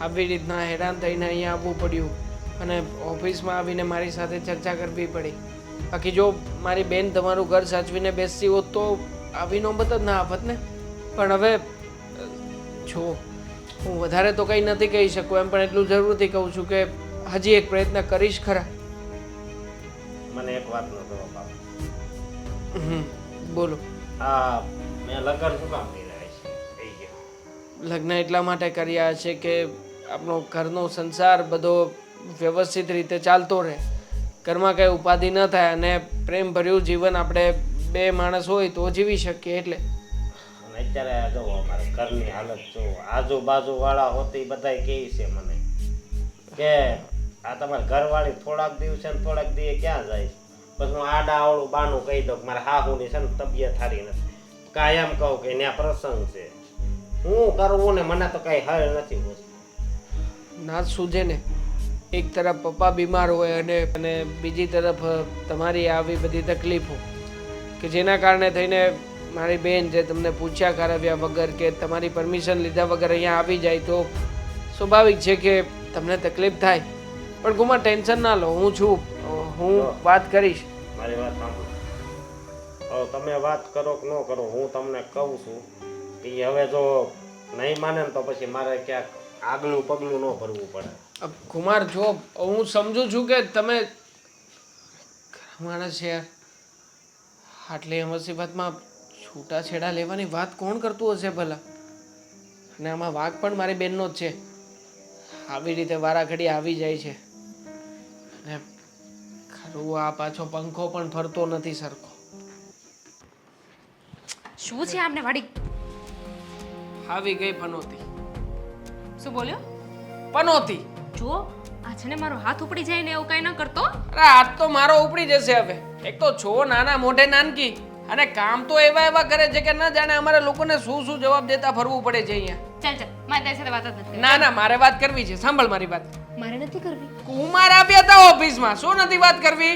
આવી રીતના હેરાન થઈને અહીંયા આવવું પડ્યું અને ઓફિસમાં આવીને મારી સાથે ચર્ચા કરવી પડી. બાકી જો મારી બેન તમારું ઘર સાચવીને બેસતી હોત તો આવી નોબત જ ના આવત ને. પણ હવે જો હું વધારે તો કંઈ નથી કહી શકું, એમ પણ એટલું જરૂરથી કહું છું કે હજી એક પ્રયત્ન કરીશ ખરા. મને એક વાતનો જવાબ આપો. બોલો. આ મેં લગ્ન શું કામ કર્યા છે? લગ્ન એટલા માટે કર્યા છે કે આપણો ઘરનો સંસાર બધો વ્યવસ્થિત રીતે ચાલતો રહે, ઘરમાં કંઈ ઉપાધિ ન થાય અને પ્રેમભર્યું જીવન આપણે 2 માણસ હોય તો જીવી શકીએ એટલે. અને અત્યારે જો અમારે ઘરની હાલત જો આજુબાજુ વાળા હોતી બધાય કહે છે મને કે આ તમારે ઘરવાળી થોડાક દિવસે ને થોડાક દિવસે ક્યાં જાય? પછી હું આડા આવડું બાનું કહી દઉં કે મારા હાહુની છે ને તબિયત સારી નથી, કાંઈ એમ કહું કે ત્યાં પ્રસંગ છે. હું કરવું ને મને તો કઈ હળ નથી હોતું. ના સૂઝે ને. એક તરફ પપ્પા બીમાર હોય અને બીજી તરફ તમારી આવી બધી તકલીફો કે જેના કારણે થઈને મારી બેન જે તમને પૂછ્યા કરાવ્યા વગર કે તમારી પરમિશન લીધા વગર અહીંયા આવી જાય તો સ્વાભાવિક છે કે તમને તકલીફ થાય. પણ કુમાર, ટેન્શન ના લો, હું છું, હું વાત કરીશ. મારી વાત સાંભળો. હવે તમે વાત કરો કે ન કરો, હું તમને કહું છું કે હવે જો નહીં માને ને તો પછી મારે ક્યાંક આગલું પગલું ન ભરવું પડે. કુમાર, જો હું સમજુ છું કે તમે માણસ છે યાર, આટલી મુસીબતમાં છૂટાછેડા લેવાની વાત કોણ કરતું હશે ભલા? અને આમાં વાંક પણ મારી બેનનો જ છે. આવી રીતે વારા ઘડી આવી જાય છે અને ખરું આ પાછો પંખો પણ ફરતો નથી સરખો. શું છે આમને વળી? આવી ગઈ પનોતી. શું બોલ્યો? પનોતી. જુઓ, આ છે ને મારો હાથ ઉપડી જાય ને એવું કઈ ન કરતો. અરે હાથ તો મારો ઉપડી જશે હવે. એક તો છો નાના મોઢે નાનકી અને કામ તો એવા કરે છે કે ન જાણે અમારે લોકોને શું શું જવાબ દેતા ફરવું પડે છે અહીંયા. ચાલ ચાલ, મારે તારી સાથે વાત જ નથી કરવી. ના મારે વાત કરવી છે. સાંભળ મારી વાત. મારે નથી કરવી. કુમાર આપ્યા હતા ઓફિસમાં. શું નથી વાત કરવી?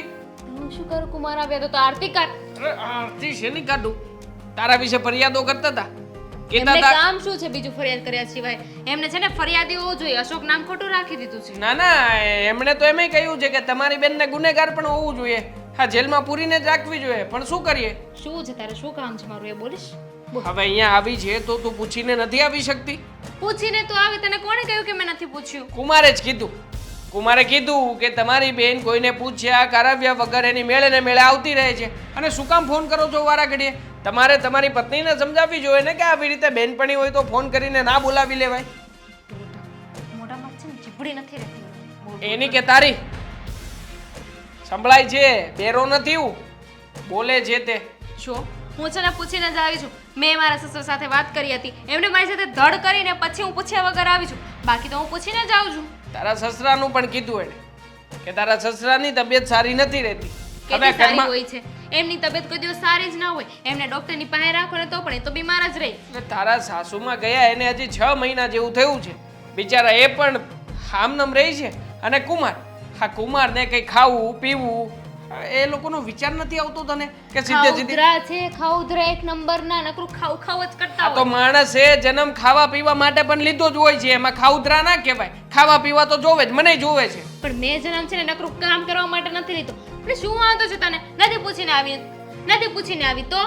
હું શું કરું? કુમાર આવ્યા તો આરતી કર. અરે આરતી શેની કાઢું? તારા વિશે ફરિયાદો કરતા હતા. કહેતા એમને હતા કામ શું છે બીજું ફરિયાદ કર્યા સિવાય? એમને છે ને ફરિયાદી હોવું જોઈએ. અશોક નામ ખોટું રાખી દીધું છે. ના એમણે તો એમય કહ્યું છે કે તમારી બેનને ગુનેગાર પણ હોવું જોઈએ. હા જેલમાં પૂરીને જ રાખવી જોઈએ. પણ શું કરીએ? શું છે તારે? શું કામ છે મારું એ બોલીશ? હવે અહીંયા આવી છે તો તું પૂછીને નથી આવી શકતી? પૂછીને તો આવી. તને કોણે કહ્યું કે મેં નથી પૂછ્યું? કુમારે જ કીધું. કુમારે કીધું કે તમારી બેન કોઈને પૂછ્યા કરાવ્યા વગર એની મેળે ને મેળે આવતી રહે છે. અને શું કામ ફોન કરો છો વારા ઘડીએ? તમારે તમારી પત્નીને સમજાવવી જોઈએ ને કે આવી રીતે બેનપણી હોય તો ફોન કરીને ના બોલાવી લેવાય. મોઢામાં છે ને ચીપડી નથી રહેતી. એની કે તારી સંભળાય છે? બેરો નથી હું બોલે છે તે. જો હું છે ને પૂછીને જ આવી છું. મેં મારા સસરા સાથે વાત કરી હતી. એમને મારી સાથે ધડ કરીને પછી હું પૂછ્યા વગર આવી છું. બાકી તો હું પૂછીને જ આવું છું. તારા સસરાનું પણ કીધું એને કે તારા સસરાની તબિયત સારી નથી રહેતી. કેટલી સારી હોય છે એમની તબિયત કોઈ દિવસ સારી જ ના હોય. એમને ડોક્ટરની પાસે રાખો ને તો પણ એ તો બીમાર જ રહે. એટલે તારા સાસુમાં ગયા એને હજી 6 મહિના જેવું થયું છે. બિચારા એ પણ હામનમ રહી છે. અને કુમાર, હા કુમારને કંઈ ખાવું પીવું એ લોકોનો વિચાર નથી આવતો તને કે સીધે સીધી? ખાઉધરા છે, ખાઉધરા એક નંબરના. નકરું ખાવ જ કરતા આ તો હોય. માણસે જન્મ ખાવા પીવા માટે પણ લીધો જ હોય છે. એમાં ખાઉધરા ના કહેવાય. ખાવા પીવા તો જોવે જ, મને જોવે છે. પણ મેં જન્મ છે ને નકરું કામ કરવા માટે નથી લીધો. એટલે શું વાંધો છે તને? નથી પૂછીને આવી તો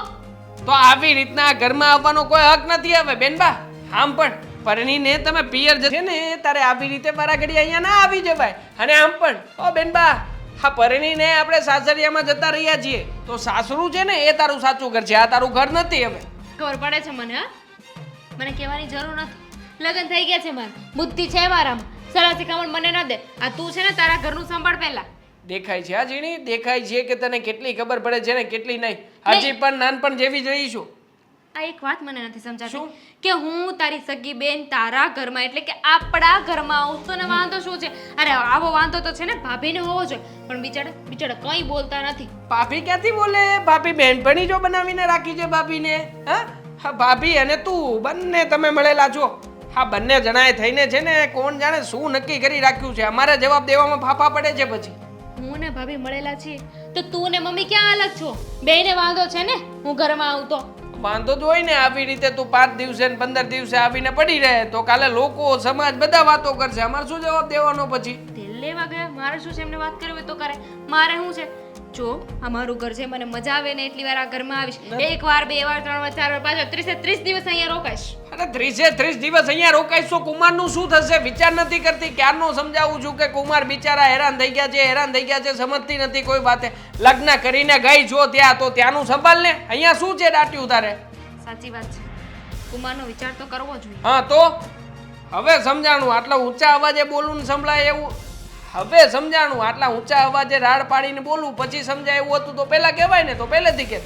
આવી રીતના ઘરમાં આવવાનો કોઈ હક નથી. હવે બેનબા આમ પણ પરણીને તમે પિયર જશે ને તારે આવી રીતે મારા ઘડી અહીંયા ના આવી જવાય. અને આમ પણ ઓ બેનબા, હા પરણીને આપણે સાસરિયામાં જતા રહ્યા છીએ તો સાસરું છે ને એ તારું સાચું ઘર છે. આ તારું ઘર નથી. હવે ખબર પડે છે મને. હા, મને કહેવાની જરૂર નથી. લગ્ન થઈ ગયા છે મારા. બુદ્ધિ છે મારામાં. સલાહ શિખામણ મને ન દે. આ તું છે ને તારા ઘરનું સંભાળ પહેલા. દેખાય છે આ જીણી, દેખાય છે કે તને કેટલી ખબર પડે છે ને કેટલી નહીં. હજી પણ નાનપણ જેવી જ રહીશું. આ એક વાત મને નથી સમજાતી શું? કે હું તારી સગી બેન તારા ઘરમાં એટલે કે આપણા ઘરમાં આવું તો ને વાંધો શું છે? અરે આવો વાંધો તો છે ને ભાભીને હોવો જોઈએ. પણ બિચારા કંઈ બોલતા નથી. ભાભી ક્યાંથી બોલે? ભાભી બેનપણી જો બનાવીને રાખી છે ભાભીને. હા ભાભી અને તું બંને તમે મળેલા છો. હા બંને જણાએ થઈને છે ને કોણ જાણે શું નક્કી કરી રાખ્યું છે. અમારે જવાબ દેવામાં ફાફા પડે છે પછી. હું ને ભાભી મળેલા છીએ તો તું ને મમ્મી ક્યાં અલગ છો? બેયને વાંધો છે ને હું ઘરમાં આવું તો? વાંધો જ હોય ને. આવી રીતે તું 5 દિવસે ને 15 દિવસે આવીને પડી રહે તો કાલે લોકો સમાજ બધા વાતો કરશે. અમારે શું જવાબ દેવાનો પછી? તેલ લેવા ગયા. મારે શું છે? એમને વાત કરવી હોય તો કરે. મારે શું છે? જો આ મારું ઘર છે. મને મજા આવે ને એટલી વાર આ ઘરમાં આવીશ. 1 વાર 2 વાર 3 વાર 4 વાર 5 વાર 30 દિવસ અહીંયા રોકાઈશ. અરે 30 દિવસ અહીંયા રોકાઈશ તો કુમારનું શું થશે? વિચાર નથી કરતી? ક્યારનો સમજાવું છું કે કુમાર બિચારા હેરાન થઈ ગયા છે સમજતી નથી કોઈ વાતે. લગ્ન કરીને ગઈ છો ત્યાં તો ત્યાંનું સંભાળ ને. અહીંયા શું છે દાટ્યું તારે? સાચી વાત છે. કુમારનો વિચાર તો કરવો જોઈએ. હા તો હવે સમજાણું. આટલા ઊંચા અવાજે બોલવું ને સંભળાય એવું હવે સમજાણું. આટલા ઊંચા અવાજે રાડ પાડીને બોલવું પછી સમજાય એવું હતું તો પહેલા કહેવાય ને. તો પહેલેથી કે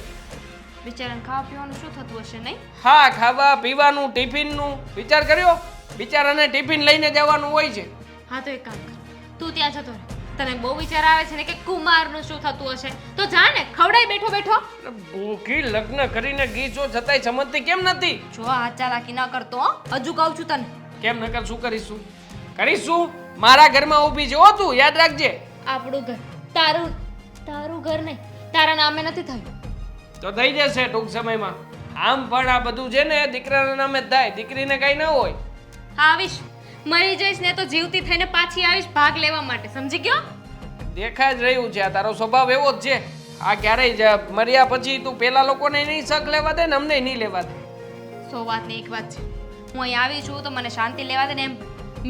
બિચારાને ખાવા પીવાનું શું થતું હશે નહીં? હા ખાવા પીવાનું ટિફિનનું વિચાર કર્યો? બિચારાને ટિફિન લઈને જવાનું હોય છે. હા તો એક કામ કર, તું ત્યાં જતો રહે. તને બહુ વિચાર આવે છે ને કે કુમારનું શું થતું હશે તો જા ને ખવડાય બેઠો બેઠો. અરે ભૂખી લગ્ન કરીને ગઈ છો છતાંય સમજતી કેમ નથી? જો હાથ ચાલાકી ના કરતો હો. હજુ કહું છું તને. કેમ નકર શું કરીશું? મારા ઘરમાં ઊભી છે હો તું, યાદ રાખજે. આપણું ઘર તારું ઘર નહીં. તારા નામે નથી થયું તો થઈ જશે ટૂંક સમયમાં. આમ પણ આ બધું છે ને દીકરાના નામે જ થાય. દીકરીને કઈ ન હોય. આવીશ મરી જઈશ ને તો જીવતી થઈને પાછી આવીશ ભાગ લેવા માટે. સમજી ગયો? દેખાય જ રહ્યું છે આ તારો સ્વભાવ એવો જ છે. આ ક્યારેય મર્યા પછી તું પેલા લોકોને નહીં શક લેવા દે ને અમને નહીં લેવા દે. 100 વાતની એક વાત છે. હું અહીં આવી છું તો મને શાંતિ લેવા દે ને એમ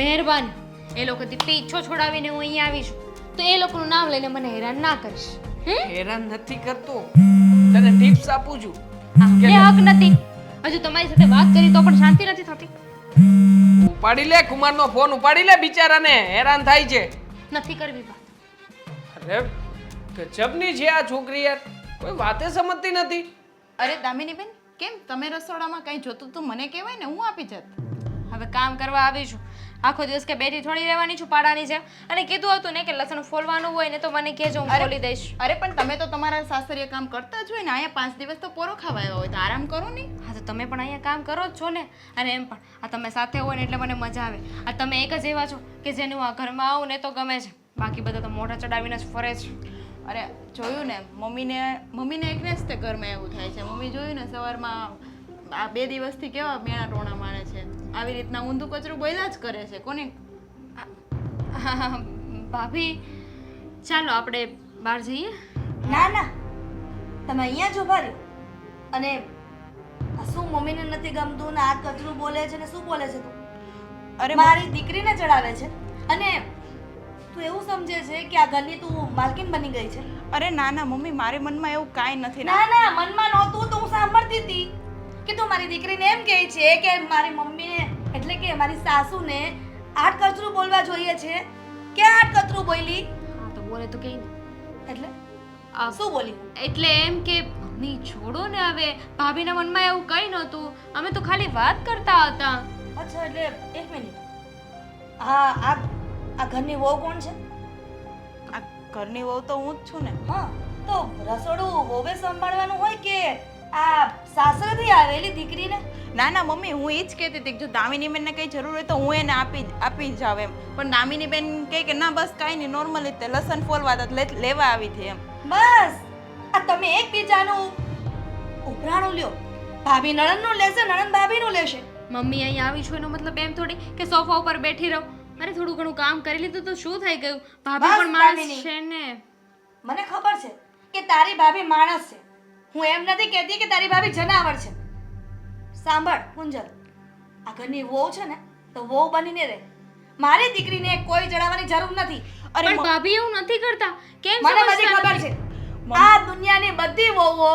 મહેરબાની. એ લોકોથી પીછો છોડાવીને હું અહીં આવી છું તો એ લોકોનું નામ લઈને મને હેરાન ના કરીશ. હેરાન નથી કરતો, તને ટિપ્સ આપું છું. એ હક નથી. હજુ તમારી સાથે વાત કરી તો પણ શાંતિ નથી થતી. ઉપાડી લે કુમારનો ફોન ઉપાડી લે. બિચારાને હેરાન થાય છે. નથી કરવી વાત. અરે ગજબની છે આ છોકરી યાર. કોઈ વાતે સમજતી નથી. અરે દામિની બેન, કેમ તમે રસોડામાં કંઈ જોતું તું મને કહેવાય ને, હું આપી જત. હવે કામ કરવા આવી છું. આખો દિવસ કે બેઠી થોડી રહેવાની છું પાડાની જેમ. અને કીધું હતું ને કે લસણ ફોલવાનું હોય ને તો મને કહેજો, હું ફોલી દઈશ. અરે પણ તમે તો તમારા સાસરીએ કામ કરતા જ હોય ને, અહીંયા 5 દિવસ તો પોરો ખાવા આવ્યા હોય તો આરામ કરો ને. હા તો તમે પણ અહીંયા કામ કરો જ છો ને. અને એમ પણ આ તમે સાથે હોય ને એટલે મને મજા આવે. આ તમે એક જ એવા છો કે જેને હું આ ઘરમાં આવું ને તો ગમે છે, બાકી બધા તો મોઢા ચડાવીને જ ફરે છે. અરે જોયું ને, મમ્મીને એકને જ તે ઘરમાં એવું થાય છે. મમ્મી જોયું ને સવારમાં આ 2 દિવસથી કેવા બેણા ટોણા મારે છે, આવી રીતના ઊંધું કચરું બોલ્યા જ કરે છે. કોને ભાભી ચાલો આપણે બહાર જઈએ. ના ના, તમે અહીંયા જ ઉભા રહ્યો. અને આ શું મમ્મીને નથી ગમતું ને આ કચરું બોલે છે ને શું બોલે છે તું? અરે મારી દીકરીને ચડાવે છે અને તું એવું સમજે છે કે આ ઘરની તું માલકીન બની ગઈ છે. અરે ના ના મમ્મી, મારે મનમાં એવું કાંઈ નથી. ના ના, મનમાં નહોતું તો હું સાંભળતી હતી કે તું મારી દીકરીને એમ કહે છે કે મારી મમ્મીને એટલે કે મારી સાસુને આઠ કચરું બોલવા જોઈએ છે. ક્યાં આઠ કચરું બોલી? હા તો બોલે તો કઈ નહીં. એટલે આ શું બોલી? એટલે એમ કે મમ્મી છોડો ને હવે, ભાભીના મનમાં એવું કંઈ નહોતું, અમે તો ખાલી વાત કરતા હતા. અચ્છા, એટલે એક મિનિટ. હા, આ ઘરની વહુ કોણ છે? આ ઘરની વહુ તો હું જ છું ને. હા, તો રસોડું વહુએ સંભાળવાનું હોય કે આ સાસરેથી આવેલી દીકરીને? ના ના મમ્મી, હું એ જ કહેતી હતી કે જો દામિની બેનને કંઈ જરૂર હોય તો હું એને આપી જાવ એમ. પણ દામિની બેન કહે કે ના બસ કાંઈ નહીં, નોર્મલ રીતે લસણ ફોલવા હતા લેવા આવી હતી એમ. બસ આ તમે એકબીજાનું ઉપરાણું લ્યો. ભાભી નણંદનું લેશે, નણંદ ભાભીનું લેશે. મમ્મી અહીં આવી છું એનો મતલબ એમ થોડી કે સોફા ઉપર બેઠી રહો. અરે થોડું ઘણું કામ કરી લીધું તો શું થઈ ગયું? ભાભી બસ, પણ માણસ દામિની. છે ને. મને ખબર છે કે તારી ભાભી માણસ છે. હું એમ નથી કહેતી કે તારી ભાભી જનાવર છે. સાંભળ કુંજલ, આ ઘરની વહુ છે ને તો વહુ બનીને રહે. મારી દીકરીને કોઈ જણાવવાની જરૂર નથી. અરે પણ ભાભી એવું નથી કરતા. કેમ મને બધી સમજતા ખબર નથી? છે. આ દુનિયાની બધી વહુઓ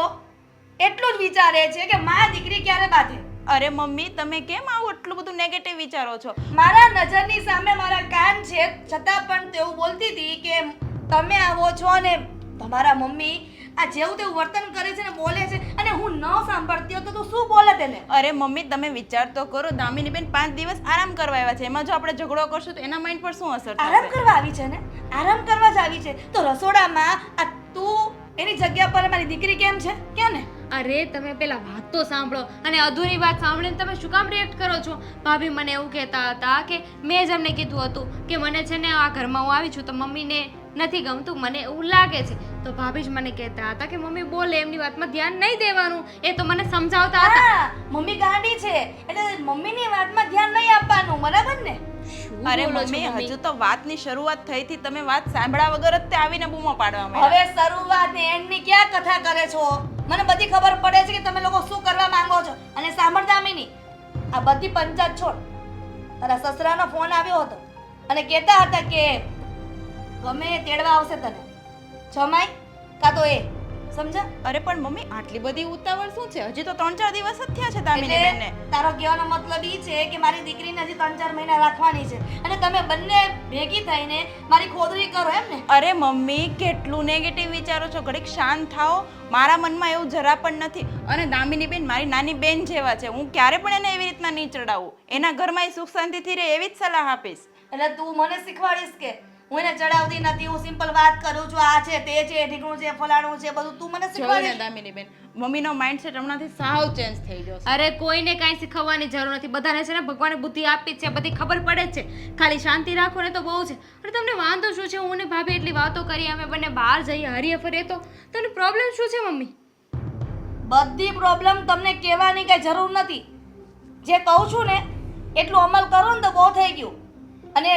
એટલું જ વિચારે છે કે મારી દીકરી ક્યારે બાંધે. અરે મમ્મી, તમે કેમ આવું એટલું બધું નેગેટિવ વિચારો છો? મારા નજરની સામે મારા કાન છે, છતાં પણ તેવું બોલતી હતી કે તમે આવો છો ને તમારા મમ્મી આ જેવું તેવું વર્તન કરે છે ને બોલે છે અને હું ન સાંભળતી હોત તો તું શું બોલે તેને? અરે મમ્મી, તમે વિચાર તો કરો, દામિની બેન 5 દિવસ આરામ કરવા આવ્યા છે, એમાં જો આપણે ઝઘડો કરશું તો એના માઇન્ડ પર શું અસર આરામ થશે? કરવા આવી છે ને, આરામ કરવા જ આવી છે તો રસોડામાં આ તું એની જગ્યા પર મારી દીકરી કેમ છે કે ને? અરે તમે પેલા વાત તો સાંભળો, અને અધૂરી વાત સાંભળીને તમે શું કામ રિએક્ટ કરો છો? ભાભી મને એવું કહેતા હતા કે મેં જ એમને કીધું હતું કે મને છે ને આ ઘરમાં હું આવી છું તો મમ્મીને નથી ગમતું, મને એવું લાગે છે. તો ભાભી જ મને કહેતા હતા કે મમ્મી બોલે એમની વાતમાં ધ્યાન નહીં દેવાનું. એ તો મને સમજાવતા હતા. હા, મમ્મી ગાંડી છે એટલે મમ્મીની વાતમાં ધ્યાન નહીં આપવાનું, બરાબર ને? શું અરે બોલો છો મમ્મી, મમ્મી? હજુ તો વાતની શરૂઆત થઈ હતી, તમે વાત સાંભળ્યા વગર જ તે આવીને બૂમો પાડવા માંડ્યા. હવે શરૂઆત ને એન્ડની ક્યાં કથા કરે છો? મને બધી ખબર પડે છે કે તમે લોકો શું કરવા માંગો છો. અને સાંભળ દામિની, આ બધી પંચાયત છોડ. તારા સસરાનો ફોન આવ્યો હતો અને કહેતા હતા કે ગમે એ તેડવા આવશે તને, જમાઈ કાં તો એ, સમજા? અરે પણ મમ્મી, આટલી બધી ઉતાવળ શું છે? હજી તો 3-4 દિવસ જ થયા છે દામિની બેનને. એટલે તારો કહેવાનો મતલબ ઈ છે કે મારી દીકરીને હજી 3-4 મહિના રાખવાની છે અને તમે બંને ભેગી થઈને મારી ખોદરી કરો એમ ને? અરે મમ્મી, કેટલું નેગેટિવ વિચારો છો, ઘડીક શાંત થાઓ. મારા મનમાં એવું જરા પણ નથી. અને દામિની બેન મારી નાની બેન જેવા છે, હું ક્યારે પણ એને એવી રીતના નહીં ચડાવું. એના ઘરમાં એ સુખ શાંતિથી રહે એવી જ સલાહ આપીશ. એટલે તું મને શીખવાડીશ કે હું એને ચડાવતી નથી, હું સિમ્પલ વાત કરું છું, આ છે તે છે ઢીકણું છે ફલાણું છે બધું તું મને જોયું ને શીખવાડીશ? દામિની બેન, મમ્મીનો માઇન્ડસેટ હમણાંથી સાવ ચેન્જ થઈ ગયો છે. અરે કોઈને કાંઈ શીખવવાની જરૂર નથી. બધાને છે ને ભગવાને બુદ્ધિ આપી જ છે, બધી ખબર પડે જ છે. ખાલી શાંતિ રાખો ને તો બહુ છે. અને તમને વાંધો શું છે? હું ને ભાભી એટલી વાતો કરી, અમે બંને બહાર જઈએ હરીએ ફરીએ તો તમને પ્રોબ્લેમ શું છે મમ્મી? બધી પ્રોબ્લેમ તમને કહેવાની કઈ જરૂર નથી. જે કહું છું ને એટલું અમલ કરો ને તો બહુ થઈ ગયું. અને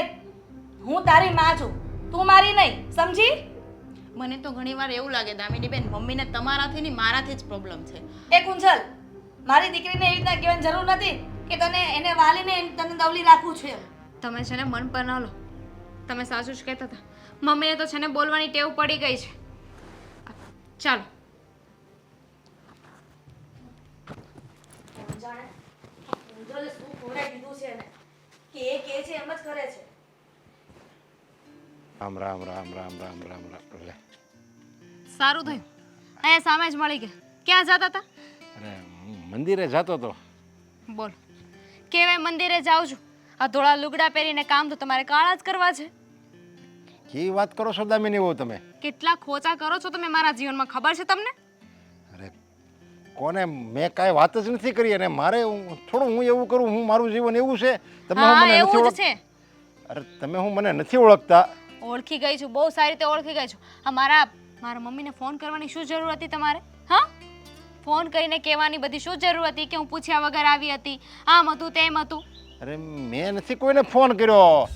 હું તારી માં છું, તું મારી નહીં, સમજી? મને તો ઘણીવાર એવું લાગે દામિની બેન, મમ્મીને તમારાથી નહીં મારાથી જ પ્રોબ્લેમ છે. એ કુંજલ, મારી દીકરીને એવી રીતના કહેવાની જરૂર નથી કે તને એને વાલીને તને દવલી રાખવું છે એમ. તમે છે ને મન પર ન લો. તમે સાચું જ કહેતા હતા. મમ્મીને તો છે ને બોલવાની ટેવ પડી ગઈ છે. ચાલો. જાણે કુંજલે શું ખોરાઈ દીધું છે ને કે એ કહે છે એમ જ કરે છે. રામ રામ રામ રામ રામ રામ રામ. લે સારું થયું અહીંયા સામે જ મળી ગયા. ક્યાં જતા હતા? અરે હું મંદિરે જતો હતો. બોલો કેવાય મંદિરે જાઉં છું, આ ધોળા લુગડા પહેરીને કામ તો તમારે કાળા જ કરવા છે. કેવી વાત કરો છો દામિની બહુ તમે? કેટલા ખોચા કરો છો તમે મારા જીવનમાં, ખબર છે તમને? અરે કોને, મેં કાંઈ વાત જ નથી કરી. અને મારે થોડું હું એવું કરું, હું મારું જીવન એવું છે? તમે હું હા મને નથી એવું જ ઓળખ છે. અરે તમે હું મને નથી ઓળખતા. ઓળખી ગઈ છું, બહુ સારી રીતે ઓળખી ગઈ છું. આ મારા મમ્મીને ફોન કરવાની શું જરૂર હતી તમારે? હા, ફોન કરીને કહેવાની બધી શું જરૂર હતી કે હું પૂછ્યા વગર આવી હતી, આમ હતું તેમ હતું? અરે મેં નથી કોઈને ફોન કર્યો.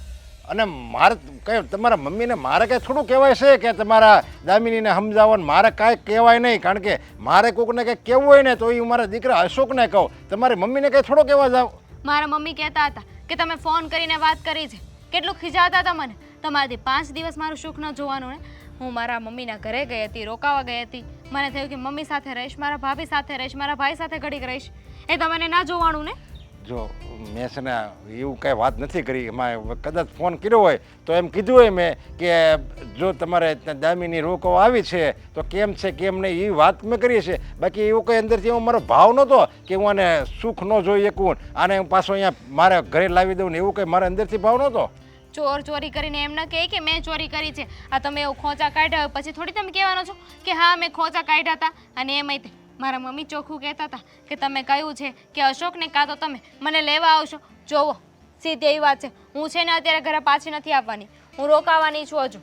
અને મારે કઈ તમારા મમ્મીને મારે કાંઈ થોડું કહેવાય છે કે તમારા દામિનીને સમજાવવાનું? મારે કાંઈ કહેવાય નહીં, કારણ કે મારે કોઈકને કંઈક કહેવું હોય ને તો એ હું મારા દીકરા અશોકને કહું. તમારી મમ્મીને કંઈ થોડો કહેવા જાવ? મારા મમ્મી કહેતા હતા કે તમે ફોન કરીને વાત કરી છે. કેટલું ખીજાતા હતા મને. તમારાથી 5 દિવસ મારું સુખ ન જોવાનું ને. હું મારા મમ્મીના ઘરે ગઈ હતી, રોકાવા ગઈ હતી. મને થયું કે મમ્મી સાથે રહીશ, મારા ભાભી સાથે રહીશ, મારા ભાઈ સાથે ઘડીક રહીશ. એ તમને ના જોવાનું ને. જો મેં છે ને એવું કાંઈ વાત નથી કરી. એમાં કદાચ ફોન કર્યો હોય તો એમ કીધું હોય મેં કે જો તમારે દામિની રોકો આવી છે તો કેમ છે કેમ નહીં, એ વાત મેં કરી છે. બાકી એવું કંઈ અંદરથી એવો મારો ભાવ નહોતો કે હું આને સુખ ન જોઈ શકું આને હું પાછો અહીંયા મારા ઘરે લાવી દઉં ને એવું કંઈ મારા અંદરથી ભાવ નહોતો. ચોર ચોરી કરીને એમ ન કહે કે મેં ચોરી કરી છે. આ તમે એવું ખોંચા કાઢ્યા હોય પછી થોડી તમે કહેવાનો છો કે હા મેં ખોંચા કાઢ્યા હતા. અને એમાંય મારા મમ્મી ચોખ્ખું કહેતા હતા કે તમે કહ્યું છે કે અશોકને કાં તો તમે મને લેવા આવશો. જોવો સીધી એવી વાત છે, હું છે ને અત્યારે ઘરે પાછી નથી આવવાની, હું રોકાવાની છું હજુ.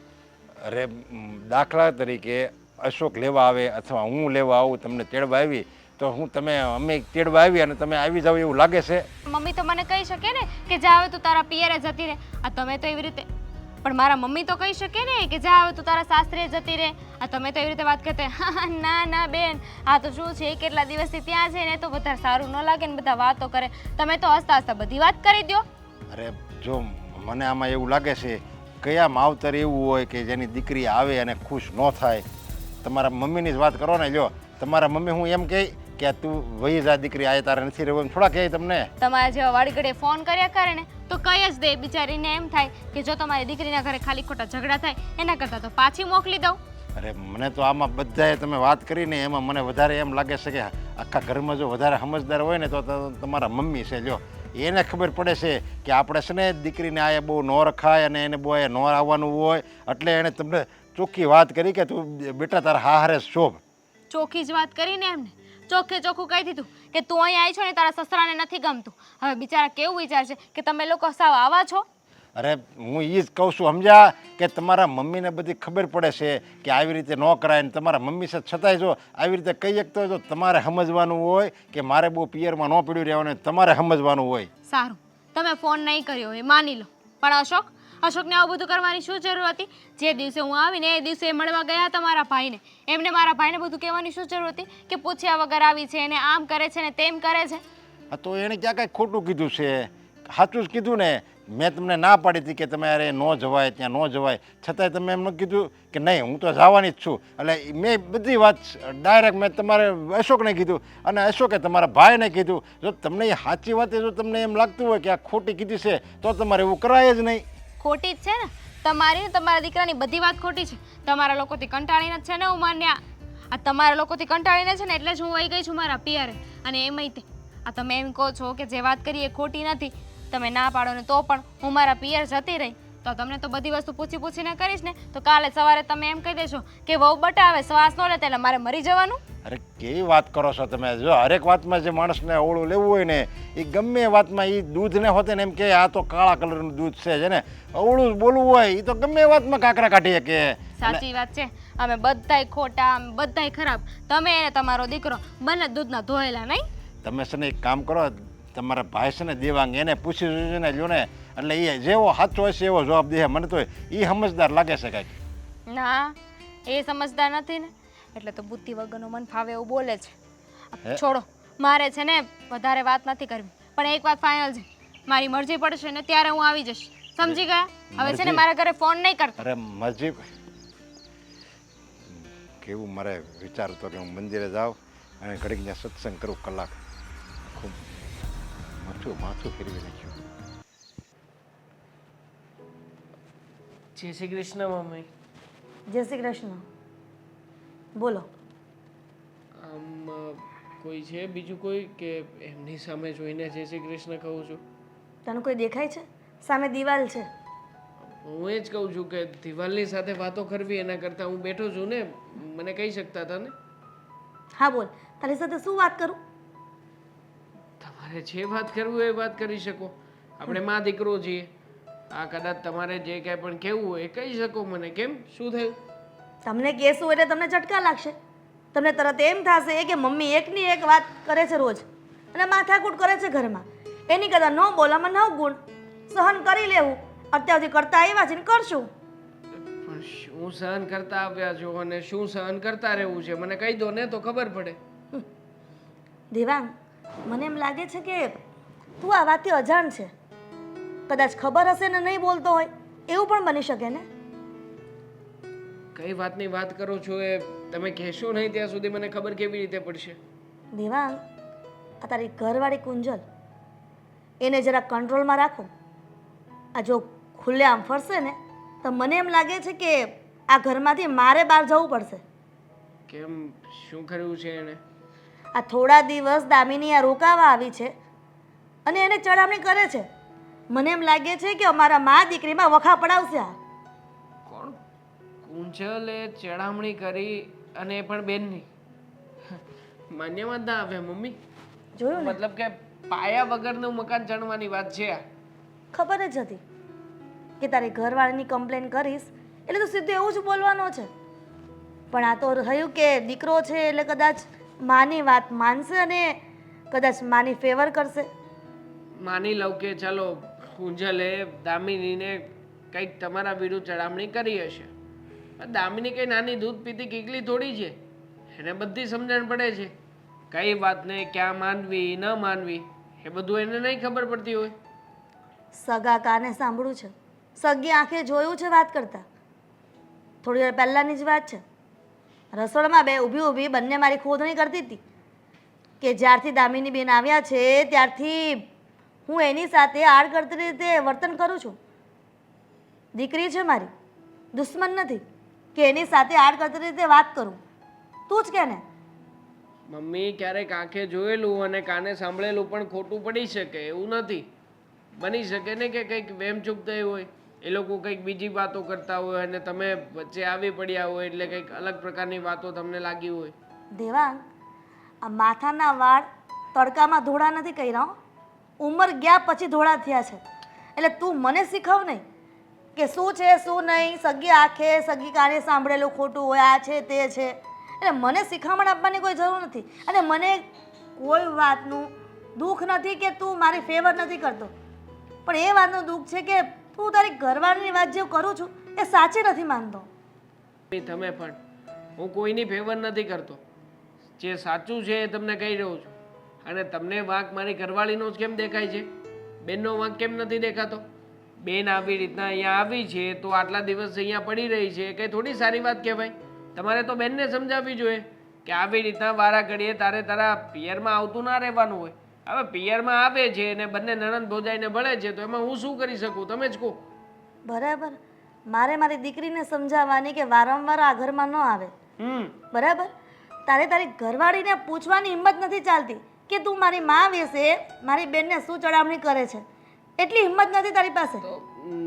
અરે દાખલા તરીકે અશોક લેવા આવે અથવા હું લેવા આવું, તમને તેડવા આવી તો હું તમે અમે તેડવા આવી અને તમે આવી જાવ એવું લાગે છે? મમ્મી તો મને કહી શકે ને કે જા હવે તું તારા પિયરે જતી રહે. આ તમે તો એવી રીતે, પણ મારા મમ્મી તો કહી શકે ને કે જા હવે તું તારા સાસરે જતી રહે. આ તમે તો એવી રીતે વાત કરતા હા ના ના બેન, આ તો શું છે કેટલા દિવસથી ત્યાં છે ને તો બધા સારું ન લાગે ને બધા વાતો કરે. તમે તો હસતા હસતા બધી વાત કરી દો. અરે જો મને આમાં એવું લાગે છે, કયા માવતર એવું હોય કે જેની દીકરી આવે અને ખુશ ન થાય? તમારા મમ્મીની જ વાત કરો ને. જો તમારા મમ્મી હું એમ કહે કે તું વહી જા દીકરી, આ તારે નથી રહેવું, થોડા કહે તમને? તમારા જેવા વાળી ઘડીએ ફોન કર્યા કરે ને તો કહી જ દે. બિચારીને એમ થાય કે જો તમારી દીકરીના ઘરે ખાલી ખોટા ઝઘડા થાય એના કરતાં તો પાછી મોકલી દઉં. અરે મને તો આમાં બધાએ તમે વાત કરીને એમાં મને વધારે એમ લાગે છે કે આખા ઘરમાં જો વધારે સમજદાર હોય ને તો તમારા મમ્મી છે. જો એને ખબર પડે છે કે આપણે છે ને દીકરીને આ બહુ ન રખાય અને એને બહુ ન આવવાનું હોય, એટલે એણે તમને ચોખ્ખી વાત કરી કે તું બેટા તારા હારે શોભ. ચોખ્ખી જ વાત કરીને એમને ચોખ્ખે ચોખ્ખું કહી દીધું કે તું અહીં આવી છો ને તારા સસરાને નથી ગમતું. હવે બિચારા કેવું વિચારશે કે તમે લોકો સાવ આવા છો. અરે હું એ જ કહું છું, સમજ્યા? કે તમારા મમ્મીને બધી ખબર પડે છે કે આવી રીતે ન કરાય ને તમારા મમ્મી છે છતાંય જો આવી રીતે કહી શકતો હોય તો તમારે સમજવાનું હોય કે મારે બહુ પિયરમાં ન પડ્યું રહેવાનું, તમારે સમજવાનું હોય. સારું, તમે ફોન નહીં કર્યો એ માની લો, પણ અશોકને આવું બધું કરવાની શું જરૂર હતી? જે દિવસે હું આવીને એ દિવસે એ મળવા ગયા હતા મારા ભાઈને, એમને મારા ભાઈને બધું કહેવાની શું જરૂર હતી કે પૂછ્યા વગર આવી છે ને આમ કરે છે ને તેમ કરે છે? હા તો એણે ક્યાં કાંઈ ખોટું કીધું છે? સાચું જ કીધું ને. મેં તમને ના પાડી હતી કે તમારે ન જવાય, ત્યાં ન જવાય, છતાંય તમે એમ ન કીધું કે નહીં હું તો જવાની જ છું. એટલે મેં બધી વાત ડાયરેક્ટ મેં તમારે અશોકને કીધું અને અશોકે તમારા ભાઈને કીધું. જો તમને એ સાચી વાત જો તમને એમ લાગતું હોય કે આ ખોટી કીધી છે તો તમારે એવું કરાય જ નહીં. ખોટી જ છે ને તમારી ને તમારા દીકરાની બધી વાત ખોટી છે. તમારા લોકોથી કંટાળીને જ છે ને હું માન્યા. આ તમારા લોકોથી કંટાળીને છે ને એટલે જ હું વહી ગઈ છું મારા પિયરે. અને એમાંય તે આ તમે એમ કહો છો કે જે વાત કરી એ ખોટી નથી, તમે ના પાડો ને તો પણ હું મારા પિયર જતી રહી તો તમને તો બધી વસ્તુ પૂછી પૂછીને કરીશ ને તો કાલે સવારે તમે એમ કહી દેશો કે વહુ બટાવે શ્વાસ ન લેતા એટલે મારે મરી જવાનું. અરે કેવી વાત કરો છો તમે? જો હરેક વાતમાં જે માણસને અવળું લેવું હોય ને એ ગમે વાતમાં એ દૂધને હોતે ને એમ કે આ તો કાળા કલરનું દૂધ છે ને અવળું બોલવું હોય એ તો ગમે વાતમાં કાકરા કાઢીએ કે. સાચી વાત છે, અમે બધાય ખોટા, અમે બધાય ખરાબ. તમે અને તમારો દીકરો બંને દૂધના ધોયેલા નહીં. તમે છે ને એક કામ કરો, તમારા ભાઈ છે ને દેવાંગ એને પૂછી જોજો ને લ્યો ને, એટલે એ જેવો સાચો હશે એવો જવાબ દે. મને તો એ સમજદાર લાગે છે કાંઈક. ના એ સમજદાર નથી ને એટલે તો બુદ્ધિ વગરનો મન ફાવે એવું બોલે છે. છોડો, મારે છે ને વધારે વાત નથી કરવી, પણ એક વાત ફાઇનલ છે, મારી મરજી પડશે ને ત્યારે હું આવી જઈશ. સમજી ગયા? હવે છે ને મારા ઘરે ફોન નહીં કરતા. અરે મરજી કેવું મારે વિચાર હતો કે હું મંદિરે જાઉં અને ઘડીક ત્યાં સત્સંગ કરું કલાક. ખૂબ માથું ફેરવી નાખ્યું. જય શ્રી કૃષ્ણ મમ્મી. જય શ્રી કૃષ્ણ. બોલો. કોઈ છે બીજું કોઈ કે એમની સામે જોઈને જય શ્રી કૃષ્ણ કહું છું? તને કોઈ દેખાય છે? સામે દિવાલ છે. હું એ જ કહું છું કે દિવાલની સાથે વાતો કરવી એના કરતાં હું બેઠો છું ને, મને કહી શકતા હતા ને. હા બોલ, તારી સાથે શું વાત કરું? તમારે જે વાત કરવી હોય એ વાત કરી શકો. આપણે માં દીકરો છીએ. આ કદાચ તમારે જે કાંઈ પણ કહેવું હોય એ કહી શકો મને. કેમ, શું થયું? તમને કહેશું એટલે તમને ઝટકા લાગશે. તમને તરત એમ થશે કે મમ્મી એકની એક વાત કરે છે રોજ અને માથાકૂટ કરે છે ઘરમાં. એની કરતાં ન બોલામાં 9 ગુણ. સહન કરી લેવું. અત્યારથી કરતા આવ્યા છે ને કરશું. પણ શું સહન કરતા આવ્યા છો અને શું સહન કરતા રહેવું છે મને કહી દો ને તો ખબર પડે. દેવાંગ, મને એમ લાગે છે કે તું આ વાતથી અજાણ છે. કદાચ ખબર હશે ને નહીં બોલતો હોય એવું પણ બની શકે ને. કઈ વાતની વાત કરો છો એ તમે કહેશો નહીં ત્યાં સુધી મને ખબર કેવી રીતે પડશે? દેવાંગ, આ તારી ઘરવાળી કુંજલ, એને જરા કંટ્રોલમાં રાખો. આ જો ખુલ્લે આમ ફરશે ને તો મને એમ લાગે છે કે આ ઘરમાંથી મારે બહાર જવું પડશે. કેમ, શું કર્યું છે એને? આ થોડા દિવસ દામિની આ રોકાવા આવી છે અને એને ચડામણી કરે છે. મને એમ લાગે છે કે અમારા મા દીકરીમાં વખા પડાવશે આ. કોણ? કુંજલે ચડામણી કરી અને એ પણ બેનની? માન્યમાં જ ના આવે મમ્મી. જોયું ને, મતલબ કે પાયા વગરનું મકાન ચણવાની વાત છે આ. ખબર જ હતી કે તારી ઘરવાળાની કમ્પ્લેન કરીશ એટલે તો સીધું એવું જ બોલવાનો છે. પણ આ તો રહ્યું કે દીકરો છે એટલે કદાચ માની વાત માનશે અને કદાચ માની ફેવર કરશે. માની લઉં કે ચાલો કુંજલે દામિનીને કંઈક તમારા વિરુદ્ધ ચડામણી કરી હશે. પણ દામિની કઈ નાની દૂધ પીતી કીકલી થોડી છે. એને બધી સમજણ પડે છે કઈ વાતને ક્યાં માનવી ન માનવી એ બધું એને નહીં ખબર પડતી હોય. સગા કાને સાંભળ્યું છે, સગી આંખે જોયું છે વાત કરતા. થોડી વાર પહેલાંની જ વાત છે. રસોડામાં બે ઊભી ઊભી બંને મારી ખોદણી કરતી હતી કે જ્યારથી દામિની બેન આવ્યા છે ત્યારથી હું એની સાથે આડકરતી રીતે વર્તન કરું છું. દીકરી છે મારી, દુશ્મન નથી કે એની સાથે આડકરતી રીતે વાત કરું. તું જ કે ને. મમ્મી, ક્યારેક આંખે જોયેલું અને કાને સાંભળેલું પણ ખોટું પડી શકે એવું નથી. બની શકે ને કે કંઈક વેમચૂક થઈ હોય, એ લોકો કંઈક બીજી વાતો કરતા હોય અને તમે વચ્ચે આવી પડ્યા હોય એટલે કંઈક અલગ પ્રકારની વાતો તમને લાગી હોય. દેવાંગ, આ માથાના વાળ તડકામાં ધોળા નથી કર્યા હો. ઉંમર ગયા પછી ધોળા થયા છે. એટલે તું મને શીખવ નહીં કે શું છે શું નહીં, સગી આંખે સગી કાને સાંભળેલું ખોટું હોય, આ છે તે છે. એટલે મને શિખામણ આપવાની કોઈ જરૂર નથી. અને મને કોઈ વાતનું દુઃખ નથી કે તું મારી ફેવર નથી કરતો, પણ એ વાતનું દુઃખ છે કે તું તારી ઘરવાળીની વાત જે કરું છું એ સાચી નથી માનતો. તમે પણ, હું કોઈની ફેવર નથી કરતો. જે સાચું છે એ તમને કહી રહ્યો છું. અને તમને વાંક મારી ઘરવાળીનો જ કેમ દેખાય છે? બેનનો વાંક કેમ નથી દેખાતો? બેન આવી રીતના અહીંયા આવી છે તો આટલા દિવસ અહીંયા પડી રહી છે, કંઈ થોડી સારી વાત કહેવાય. તમારે તો બેનને સમજાવવી જોઈએ કે આવી રીતના વારા ઘડીએ તારા પિયરમાં આવતું ના રહેવાનું હોય. હવે પિયરમાં આવે છે અને બંને નણંદ ભોજાઈને ભળે છે તો એમાં હું શું કરી શકું? તમે જ કહો. બરાબર, મારે મારી દીકરીને સમજાવવાની કે વારંવાર આ ઘરમાં ન આવે. બરાબર, તારે તારી ઘરવાળીને પૂછવાની હિંમત નથી ચાલતી કે તું મારી માં વિશે મારી બેનને શું ચડામણી કરે છે. એટલી હિંમત નથી તારી પાસે. તો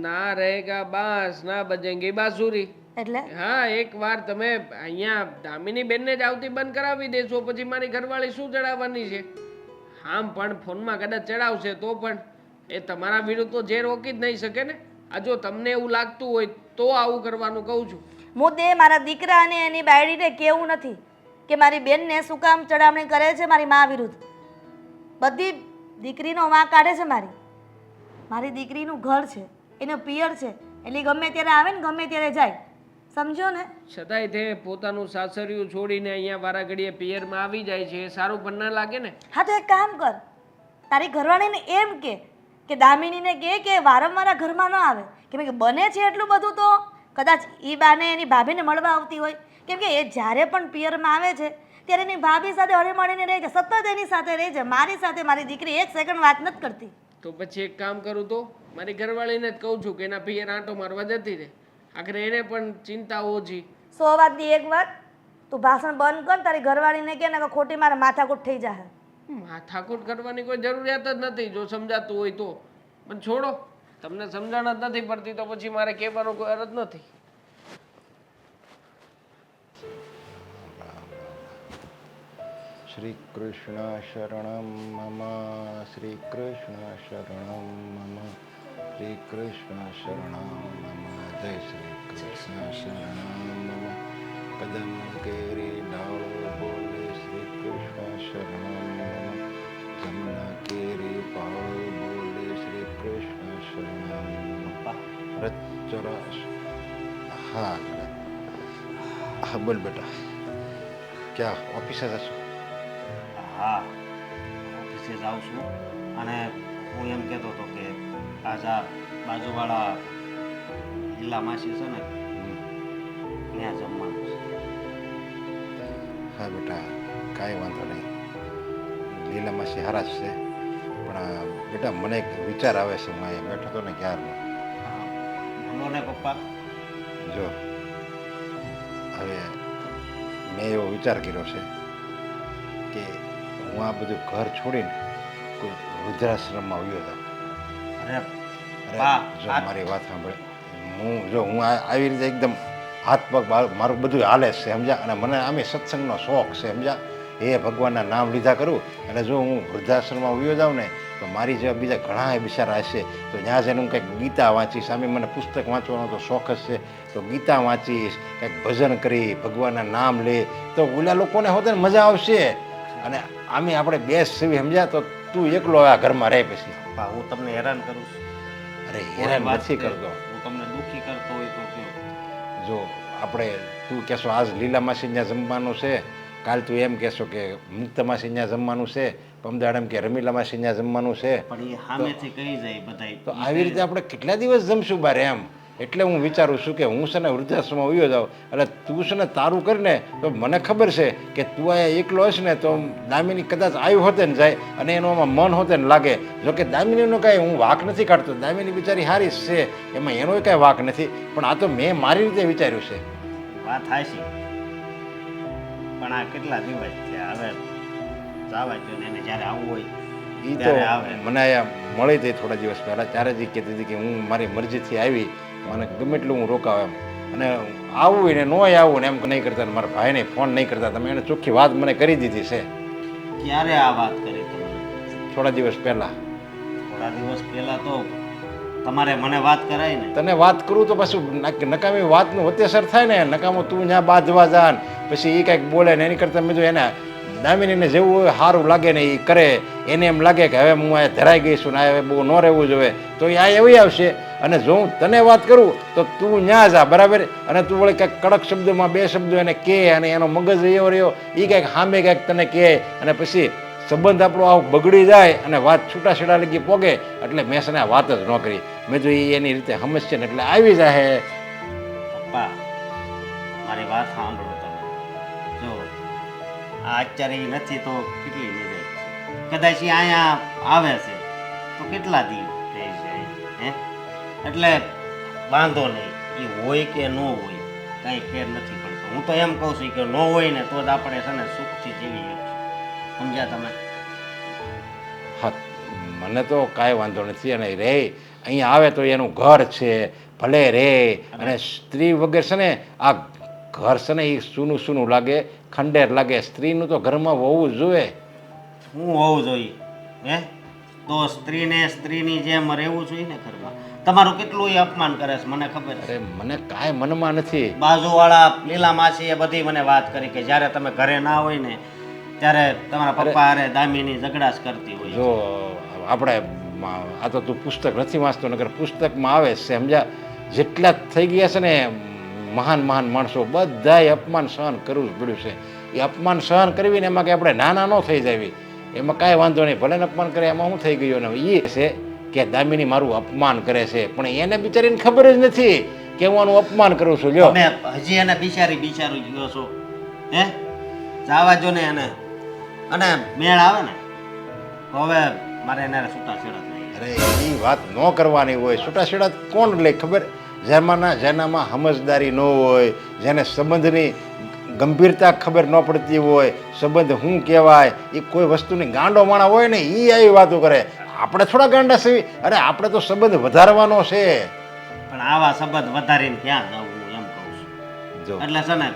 ના રહેગા બાંસ ના બજેંગી બાંસુરી. એટલે હા, એક વાર તમે અહીંયા દામિની બેનને જ આવતી બંધ કરાવી દેશો પછી મારી ઘરવાળી શું ચડાવવાની છે? આમ પણ ફોનમાં કદાચ ચડાવશે તો પણ એ તમારા વિરુદ્ધ તો જે રોકી જ નહીં શકે ને. આ જો તમને એવું લાગતું હોય તો આવું કરવાનું કહું છું. મુદ્દે મારા દીકરા અને એની બાયડીને કેવું નથી કે મારી બેનને શું કામ ચડામણી કરે છે મારી મા વિરુદ્ધ. બધી દીકરીનો વાંક કાઢે છે મારી. મારી દીકરીનું ઘર છે, એનું પિયર છે, એટલે ગમે ત્યારે આવે ને ગમે ત્યારે જાય. સમજો ને. છતાંય તે પોતાનું સાસરિયું છોડીને અહીંયા વારા ઘડીએ પિયરમાં આવી જાય છે એ સારું પણ ના લાગે ને. હા તો એક કામ કર, તારી ઘરવાળીને એમ કે દામિનીને કે વારંવાર આ ઘરમાં ન આવે. કેમ કે બને છે એટલું બધું તો કદાચ એ બાને એની ભાભીને મળવા આવતી હોય. કેમ કે એ જ્યારે પણ પિયરમાં આવે છે ત્યારે એની ભાભી સાથે હળી મળીને રહે છે, સતત એની સાથે રહે છે. મારી સાથે મારી દીકરી એક સેકન્ડ વાત નથી કરતી. તો પછી એક કામ કરું તો મારી ઘરવાળીને જ કહું છું કે એના પિયર આંટો મારવા જતી રહે. આખરે એને પણ ચિંતા ઓછી. 100 વાતની એક વાત, તું ભાષણ બંધ કર, તારી ઘરવાળીને કે ને કે ખોટી મારે માથાકૂટ થઈ જાય. માથાકૂટ કરવાની કોઈ જરૂરિયાત જ નથી જો સમજાતું હોય તો. પણ છોડો, તમને સમજણ જ નથી પડતી તો પછી મારે કહેવાનો કોઈ અર્થ નથી. શ્રી કૃષ્ણ શરણમ મમ, શ્રી કૃષ્ણ શરણમ મમ, શ્રી કૃષ્ણ શરણમ મમ, જય શ્રી કૃષ્ણ શરણમ મમ. કદમ કેરી ડાળો બોલે શ્રી કૃષ્ણ શરણમ મમ, જમના કેરી પાળો બોલે શ્રી કૃષ્ણ શરણમ મમ. રચરસ હા હા બોલ બેટા, ક્યાં ઓફિસે જશો? હા, ઓફિસે જાઉં છું. અને હું એમ કહેતો હતો કે આજ આ બાજુવાળા લીલા માસી છે ને ત્યાં જમવાનું છે. હા બેટા, કાંઈ વાંધો નહીં, લીલા માસી હારા જ છે. પણ બેટા મને એક વિચાર આવે છે, હું અહીંયા બેઠો હતો ને ક્યારનો. બોલો ને પપ્પા. જો હવે મેં એવો વિચાર કર્યો છે કે હું આ બધું ઘર છોડીને કોઈ વૃદ્ધાશ્રમમાં વયો જાઉં. અરે અરે વાહ, જો આ- મારી વાત સાંભળે, હું આવી રીતે એકદમ હાથ પગ મારું બધું હાલે છે સમજ્યા, અને મને આમે સત્સંગનો શોખ છે સમજ્યા. એ ભગવાનના નામ લીધા કરું, અને જો હું વૃદ્ધાશ્રમમાં વયો જાઉં ને તો મારી જેવા બીજા ઘણા બિચારા હશે તો ત્યાં જઈને હું કંઈક ગીતા વાંચીશ. સામે મને પુસ્તક વાંચવાનો તો શોખ જ છે, તો ગીતા વાંચીશ, કંઈક ભજન કરી, ભગવાનના નામ લે તો ઓલા લોકોને હોતે ને મજા આવશે. અને આમે આપણે બેસ સેવી સમજ્યા, તો તું એકલો આ ઘરમાં રહે પછી. પપ્પા, હું તમને હેરાન કરું છું? અરે કોઈ હેરાન વાત નથી છે? કરતો. હું તમને દુઃખી કરતો હોય તો કયો. જો આપણે તું કહેશો આજ લીલા માસી ત્યાં જમવાનું છે, કાલ તું એમ કહેશો કે મુક્ત માસી ત્યાં જમવાનું છે, પમદાડ એમ કે રમીલા માસી ત્યાં જમવાનું છે, પણ એ સામેથી કહી જાય બધાય. તો આવી રીતે આપણે કેટલા દિવસ જમશું બારે એમ. એટલે હું વિચારું છું કે હું છે ને વૃદ્ધાશ્રમમાં વયો જાઉં, એટલે તું છે ને તારું કરીને તો મને ખબર છે કે તું અહીંયા એકલો હશે ને તો દામિની કદાચ આવ્યું હોતે ને જાય અને એનું આમાં મન હોતે ને લાગે. જોકે દામિનીનો કાંઈ હું વાંક નથી કાઢતો, દામિની બિચારી હારી જ છે, એમાં એનો કાંઈ વાંક નથી, પણ આ તો મેં મારી રીતે વિચાર્યું છે. વાત હાશી, પણ આ કેટલા દિવસ થયા, હવે જવા જો ને એને જ્યારે આવવું હોય એ તો ત્યારે આવે. મને અહીંયા મળી હતી થોડા દિવસ પહેલાં, ત્યારે જ એ કહેતી હતી કે હું મારી મરજીથી આવી, મને ગમે એટલું હું રોકાવ એમ, અને આવવું ને નોય આવું ને એમ નહીં કરતા, ને મારા ભાઈને ફોન નહીં કરતા. તમે એને ચોખ્ખી વાત મને કરી દીધી છે ક્યારે આ વાત કરી તમે? થોડા દિવસ પહેલાં. થોડા દિવસ પહેલા તો તમારે મને વાત કરાય ને. તને વાત કરું તો પાછું નકામી વાતનું વત્યાસર થાય ને, નકામો તું ત્યાં બાંધવા જા ને પછી એ કાંઈક બોલે ને એની કરતાં મેં જો એને દામિનીને જેવું હોય સારું લાગે ને એ કરે, એને એમ લાગે કે હવે હું અહીંયા ધરાઈ ગઈ છું ને આ હવે બહુ ન રહેવું જોઈએ, તો એ આ એવી આવશે. અને જો હું તને વાત કરું તો તું ન્યા જા બરાબર, અને તું વળી કંઈક કડક શબ્દોમાં બે શબ્દો એને કહે, અને એનો મગજ એવો રહ્યો એ કંઈક સામે કંઈક તને કહે, અને પછી સંબંધ આપણો આવું બગડી જાય અને વાત છૂટાછેડા લગી પોગે. એટલે મેં છે ને આ વાત જ ન કરી. મેં જો એ એની રીતે સમજશે ને એટલે આવી જાય. પપ્પા, મારી વાત સાંભળો તમે. જો આ અત્યારે ઈ નથી તો કેટલી નિવેદ છે, કદાચ ઈ અહીંયા આવે છે તો કેટલા દિવસ રહી જાય હે. એટલે વાંધો નહીં, એ હોય કે ન હોય કાંઈ ફેર નથી પડતો. હું તો એમ કહું છું કે ન હોય ને તો જ આપણે છે ને સુખથી જીવી શકીશું. સમજ્યા તમે? હા, મને તો કાંઈ વાંધો નથી, અને રે અહીંયા આવે તો એનું ઘર છે ભલે રે, અને સ્ત્રી વગર છે ને આ ઘર છે ને એ સૂનું સૂનું લાગે, ખંડેર લાગે. સ્ત્રીનું તો ઘરમાં હોવું જ જોઈએ. શું હોવું જોઈએ હે? તો સ્ત્રીને સ્ત્રીની જેમ રહેવું જોઈએ ને ઘરમાં. તમારું કેટલું ઈ અપમાન કરે છે મને ખબર છે. અરે મને કાંઈ મનમાં નથી. બાજુવાળા લીલા માસીએ બધી મને વાત કરી કે જ્યારે તમે ઘરે ના હોય ને ત્યારે તમારા પપ્પા હારે દામિની ઝઘડા જ કરતી હોય. જો આપણે આ તો તું પુસ્તક નથી વાંચતો, નકર પુસ્તકમાં આવે છે સમજ્યા. જેટલા થઈ ગયા છે ને મહાન મહાન માણસો બધાએ અપમાન સહન કરવું જ પડ્યું છે. એ અપમાન સહન કરવીને એમાં કે આપણે નાના ન થઈ જાય એમાં કાંઈ વાંધો નહીં, ભલે ને અપમાન કરે એમાં શું થઈ ગયું. ને એ છે કે દામિની મારું અપમાન કરે છે, પણ એને બિચારીને ખબર જ નથી કે હું આનું અપમાન કરું છું. જો તમે હજી એને બિચારું ગયો છો હે? જાવા જો ને એને, અને મેળ આવે ને તો હવે મારે એને છૂટાછેડા થઈ. અરે એ વાત ન કરવાની હોય. છૂટાછેડા કોણ લે ખબર? જેનામાં સમજદારી ન હોય, જેને સંબંધની ગંભીરતા ખબર ન પડતી હોય, સંબંધ શું કહેવાય, એ કોઈ વસ્તુની ગાંડો માણા હોય ને એ આવી વાતો કરે. આપણે થોડા ગાંડા છીએ? અરે આપણે તો સંબંધ વધારવાનો છે. પણ આવા સંબંધ વધારીને ક્યાં જવું હું એમ કહું છું. જો એટલે છે ને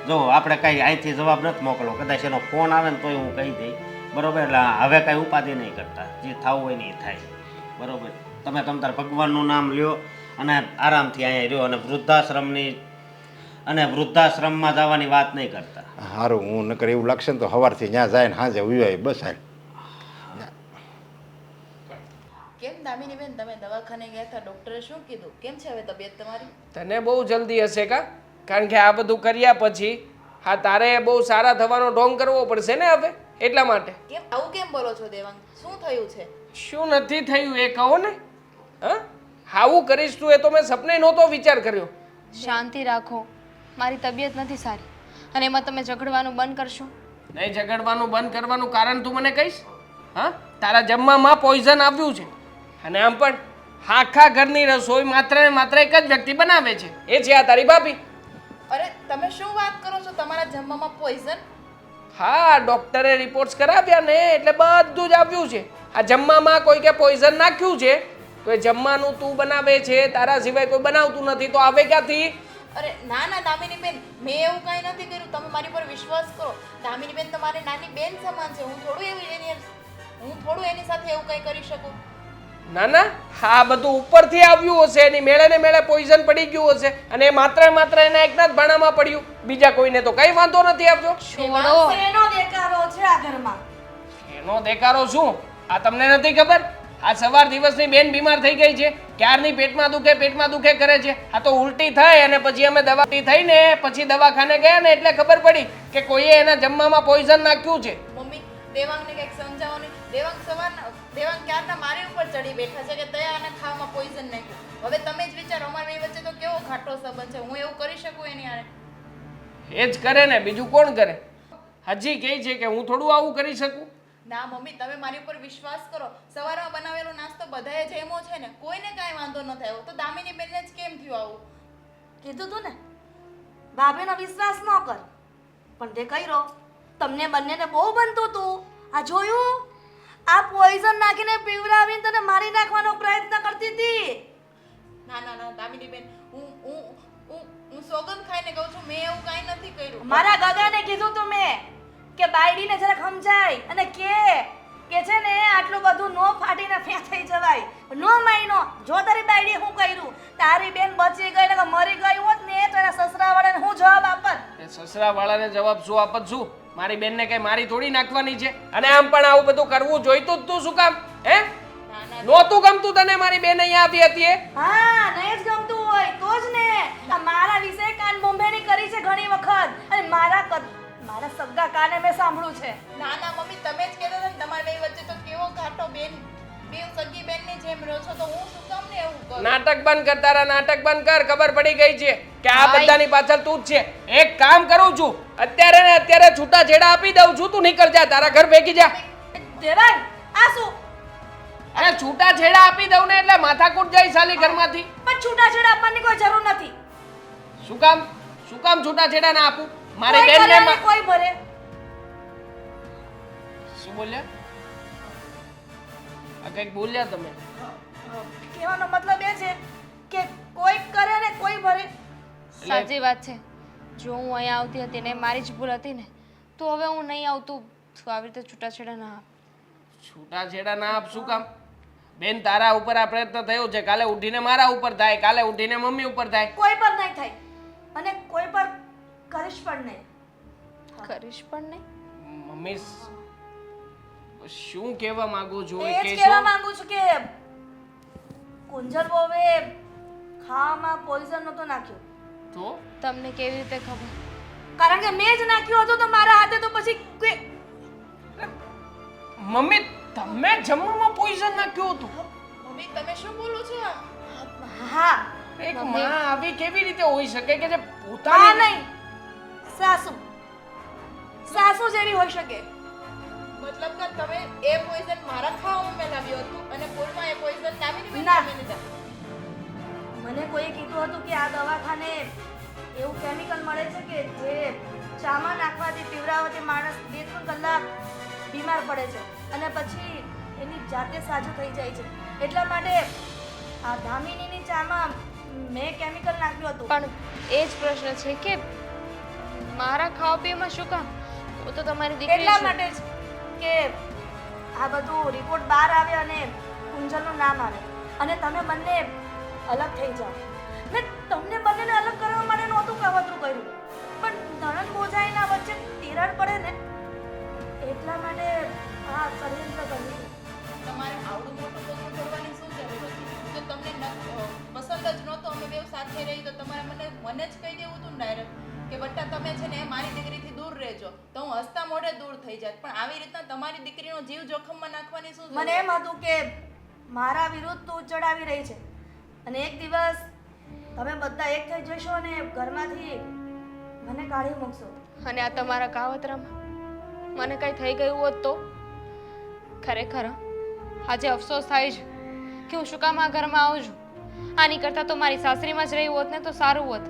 જો આપણે કઈ અહીંથી જવાબ નથી મોકલો, કદાચ એનો ફોન આવે ને તોય હું કહી દઈ, બરોબર? એટલે હવે કઈ ઉપાધિ નહીં કરતા, જે થવું હોય ને એ થાય, બરોબર? તમે તાર ભગવાનનું નામ લ્યો અને આરામથી અહીંયા રહ્યો, અને વૃદ્ધાશ્રમમાં જવાની વાત નહીં કરતા. સારું, હું નકર એવું લાગશે ને તો સવારથી ત્યાં જાય ને સાંજે ઉયો બસ. હાલ કેમ દામિની બેન તમે દવાખાને ગયા હતા, ડોક્ટરે શું કીધું? કેમ છે હવે તબિયત તમારી? તને બહુ જલ્દી હશે કા? કારણ કે આ બધું કર્યા પછી હા તારે બહુ સારા થવાનો ઢોંગ કરવો પડશે ને હવે, એટલા માટે. કેમ આવું કેમ બોલો છો દેવાંગ? શું થયું છે? શું નથી થયું એ કહો ને. હા આવું કરીશ તું એ તો મેં સપને નહોતો વિચાર કર્યો. શાંતિ રાખો, મારી તબિયત નથી સારી અને એમાં તમે ઝઘડવાનું બંધ કરશો? નહીં ઝઘડવાનું બંધ કરવાનું કારણ તું મને કહીશ? હા તારા જમવામાં પોઈઝન આવ્યું છે અને આમ પણ આખા ઘરની રસોઈ માત્ર ને માત્ર એક જ વ્યક્તિ બનાવે છે, એ છે આ તારી ભાભી. અરે તમે શું વાત કરો છો? તમારા જમવામાં પોઈઝન? હા ડોક્ટરે રિપોર્ટ્સ કરાવ્યા ને એટલે બધું જ આવ્યું છે. આ જમવામાં કોઈ કે પોઈઝન નાખ્યું છે તો એ જમવાનું તું બનાવે છે, તારા સિવાય કોઈ બનાવતું નથી, તો આવે ક્યાંથી? અરે ના ના દામિની બેન, મેં એવું કાંઈ નથી કર્યું. તમે મારી પર વિશ્વાસ કરો. દામિની બેન તમારી નાની બેન સમાન છે. હું થોડું એની સાથે એવું કંઈ કરી શકું? ના ના આ બધું ઉપરથી આવ્યું હશે, એની મેળે ને મેળે પોઈઝન પડી ગયું હશે અને એ માત્ર ને માત્ર એના એકના જ ભાણામાં પડ્યું, બીજા કોઈને તો કઈ વાંધો નથી આવ્યો. છોડો. એનો દેખાડો છે આ ઘરમાં. એનો દેખારો શું? આ તમને નથી ખબર? આ સવાર દિવસની બેન બીમાર થઈ ગઈ છે, ક્યારની પેટમાં દુખે કરે છે. આ તો ઉલટી થઈ અને પછી અમે દવાથી થઈને પછી દવાખાને ગયા ને એટલે ખબર પડી કે કોઈએ એના જમવામાં પોઈઝન નાખ્યું છે. મમ્મી દેવાંગને કંઈક સમજાવો ને. દેવાંગ ક્યારના મારી ઉપર ચડી બેઠા છે કે તયા અને ખાવામાં પોઈઝન નાખ્યું. હવે તમે જ વિચારો, અમારી વચ્ચે તો કેવો ઘાટો સંબંધ છે. હું એવું કરી શકું એની હારે? એ જ કરે ને, બીજું કોણ કરે? હજી કહે છે કે હું થોડું આવું કરી શકું? ના મમ્મી તમે મારી ઉપર વિશ્વાસ કરો. સવારમાં બનાવેલો નાસ્તો બધાએ જેમો છે ને, કોઈને કાંઈ વાંધો ન થયો. તો દામિની બેનને જ કેમ થયું આવું? કીધું તું ને ભાભીનો વિશ્વાસ ન કર, પણ તે કર્યો. તમને બંનેને બહુ બનતું તું. આ જોયું? આ પોઈઝન નાખીને પીવડાવીને તને મારી નાખવાનો પ્રયત્ન કરતી હતી. ના ના ના દામિની બેન, હું સોગંદ ખાઈને કહું છું, મેં એવું કાંઈ નથી કર્યું. મારા ગગાને કીધું તું મેં કે બાયડીને જરાક સમજાય અને કે છે ને આટલું બધું નો ફાટીને ફેં થઈ જવાય. નો માયનો. જો તારી બાયડી હું કર્યું, તારી બેન બચી ગઈ ને મરી ગઈ હોત ને તો એના સસરાવાળાને હું જવાબ આપત? એ સસરાવાળાને જવાબ શું આપત? શું મારી બેનને કઈ મારી થોડી નાખવાની છે? અને આમ પણ આવું બધું કરવું જોઈતું જ તું શું કામ? હે નહોતું ગમતું તને મારી બેન અહીંયા આવી હતી એ? હા નહીં જ ગમતું હોય તો જ ને. આ મારા વિશે કાન બોમ્બેની કરી છે ઘણી વખત અને મારા સગા કાને મેં સાંભળ્યું છે. ના ના મમ્મી તમે જ કહેતા હતા ને તમારી બે વચ્ચે તો કેવો ઘાટો બેન, બે સગી બેનની જેમ રહો છો, તો હું શું કામ ને એવું કરું? નાટક બંધ કર, તારા નાટક બંધ કર. ખબર પડી ગઈ છે કે આ બધાની પાછળ તું જ છે. એક કામ કરું છું, અત્યારે ને અત્યારે છૂટા છેડા આપી દઉં છું, તું નીકળ જા, તારા ઘર ભેગી જા. દેવાંગ આ શું? અરે છૂટા છેડા આપી દઉં ને એટલે માથાકૂટ જાય સાલી ઘરમાંથી. પણ છૂટાછેડા આપવાની કોઈ જરૂર નથી. શું કામ છૂટા છેડા ના આપું? મારી કોઈ બેન કરે ને ને કોઈ ભરે. શું બોલ્યા? આ કઈક બોલ્યા તમે? કહેવાનો મતલબ એ છે કે કોઈ કરે ને કોઈ ભરે. સાચી વાત છે. જો હું અહીંયા આવતી હતી ને મારી જ ભૂલ હતી ને, તો હવે હું નહીં આવતું. તો આવી રીતે છૂટાછેડા ના આપ. છૂટાછેડા ના આપ શું કામ? બેન તારા ઉપર આ પ્રયત્ન થયો છે, કાલે ઉઠીને મારા ઉપર થાય, કાલે ઉઠીને મમ્મી ઉપર થાય. કોઈ પર નહીં થાય અને કોઈ પર કરીશ પણ નહીં. કરીશ પણ નહીં? મમ્મી શું કહેવા માંગુ છું એ એ જ કહેશો? કહેવા માંગુ છું કે કુંજર બોવે ખાવામાં પોઈઝન નહોતો નાખ્યો. તો તમને કેવી રીતે ખબર? કારણ કે મેં જ નાખ્યું હતું તો મારા હાથે, તો પછી મમ્મી તમે જમવામાં પોઈઝન નાખ્યું હતું? મમ્મી તમે શું બોલો છો? હા એક માં આવી કેવી રીતે હોઈ શકે કે જે હા પોતાની નહીં સાસુ જેવી હોઈ શકે. મતલબ કે તમે એ પોઈઝન મારા ખાવામાં મેલાવ્યું હતું અને પૂરમાં એ પોઈઝન દામિની બેન ના. આપી દીધા. મને કોઈએ કીધું હતું કે આ દવાખાને એવું કેમિકલ મળે છે કે જે ચામાં નાખવાથી પીવડાવવાથી માણસ 2-3 કલાક બીમાર પડે છે અને પછી એની જાતે સાજું થઈ જાય છે. એટલા માટે આ દામિનીની ચામાં મેં કેમિકલ નાખ્યું હતું. પણ એ જ પ્રશ્ન છે કે મારા ખાવા પીવામાં શું કામ? હું તો તમારી દીકરી એટલા છું. માટે જ કે આ બધું રિપોર્ટ બહાર આવે અને કુંજલનું નામ આવે અને તમે બંને અલગ થઈ જાઓ. ને તમને બંનેને અલગ કરવા માટે નહોતું કાવતરું કર્યું, પણ નણંદ ભોજાઈના વચ્ચે તિરાડ પડે ને એટલા માટે આ ષડયંત્ર કર્યું. તમારે આવડું મોટું પગલું ભરવાની શું જરૂર હતી? જો તમને પસંદ જ નહોતો અમે બેવ સાથે રહી તો તમારે મને જ કહી દેવું હતું ને ડાયરેક્ટ કે બટ્ટા તમે છે ને મારી દીકરીથી દૂર રહેજો, તો હું હસતા મોઢે દૂર થઈ જાત. પણ આવી રીતના તમારી દીકરીનો જીવ જોખમમાં નાખવાની શું જરૂર? મને એમ હતું કે મારા વિરુદ્ધ તું ચડાવી રહી છે અને એક દિવસ તમે બધા એક થઈ જશો અને ઘરમાંથી મને કાઢી મૂકશો. અને આ તમારા કાવતરામાં મને કંઈ થઈ ગયું હોત તો ખરેખર આજે અફસોસ થાય છે કે હું શું કામ આ ઘરમાં આવું છું. આની કરતાં તો મારી સાસરીમાં જ રહી હોત ને તો સારું હોત.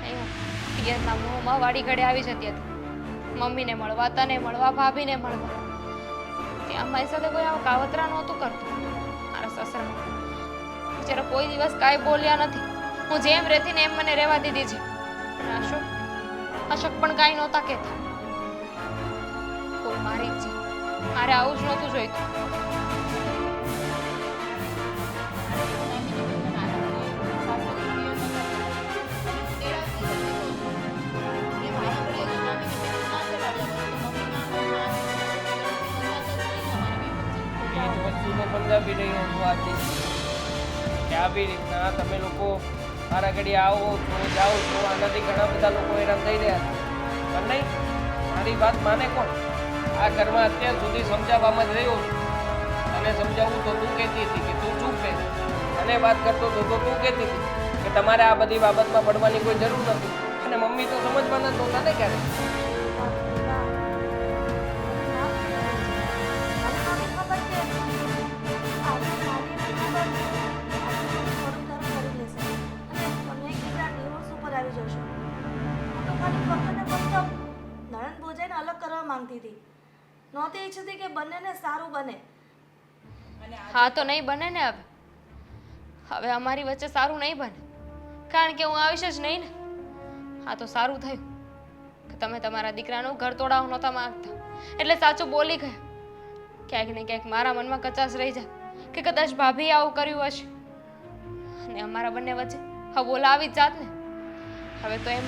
અહીંયા પિયરના મોંમાં વાડી ઘડે આવી જતી હતી, મમ્મીને મળવા, તને મળવા, ભાભીને મળવા. ત્યાં મારી સાથે કોઈ આવું કાવતરા નહોતું કરતું. મારા સસરા બિચારા કોઈ દિવસ કાંઈ બોલ્યા નથી. હું જેમ રહેતી ને એમ મને રહેવા દીધી છે. અને અશોક પણ કાંઈ નહોતા કહેતા. કોઈ મારી જ છે, મારે આવું જ નહોતું જોઈતું. એ જ વસ્તુને સમજાવી રહ્યો છું આજે કે આવી રીતના તમે લોકો મારા ઘડી આવો છો, જાઓ છો, આનાથી ઘણા બધા લોકો હેરાન થઈ રહ્યા છે. પણ નહીં, મારી વાત માને કોણ? આ ઘરમાં અત્યાર સુધી સમજાવવામાં જ રહ્યો છું. અને સમજાવું તો તું કહેતી હતી કે તું ચૂપ રહે, અને વાત કરતો તો તું કહેતી હતી કે તમારે આ બધી બાબતમાં પડવાની કોઈ જરૂર નથી. અને મમ્મી તો સમજવાના જ નહોતા ને ક્યારે. અલગ કરવા માંગતી હતી, નહોતી ઈચ્છતી કે બંનેને સારું બને. હા તો નહીં બને ને. હવે અમારી વચ્ચે સારું નહીં બને, કારણ કે હું આવીશ જ નહીં ને. હા તો સારું થયું કે તમે તમારા દીકરાનું ઘર તોડાવ નહોતા માંગતા, એટલે સાચું બોલી ગયા. ક્યાંક ને ક્યાંક મારા મનમાં કચાશ રહી જાય કે કદાચ ભાભીએ આવું કર્યું હશે અને અમારા બંને વચ્ચે હા બોલા આવી જ જાત ને. હવે તો એમ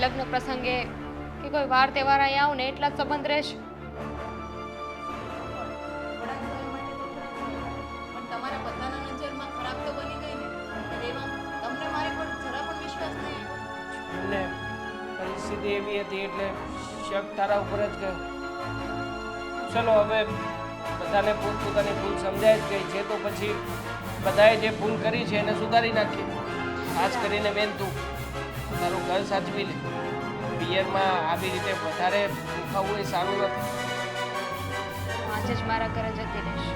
લગ્ન પ્રસંગે કે કોઈ વાર તહેવાર અહીંયા આવું ને એટલા જ સંબંધ રહેશે. પણ તમારા બધાના નજરમાં ખરાબ તો બની ગઈ ને, એટલે એમાં તમને મારી પર જરા પણ વિશ્વાસ નહીં આવ્યો. અને પરિસ્થિતિ એવી હતી એટલે શક તારા ઉપર જ ગયો. ચલો હવે બધાને પોતપોતાની ભૂલ સમજાય જ ગઈ છે, તો પછી બધાએ જે ભૂલ કરી છે એને સુધારી નાખીએ. ખાસ કરીને બેન તું તારું ઘર સાચવી લે. પિયરમાં આવી રીતે વધારે દુખાવું એ સારું નથી. હું આજે જ મારા ઘરે જતી રહીશ.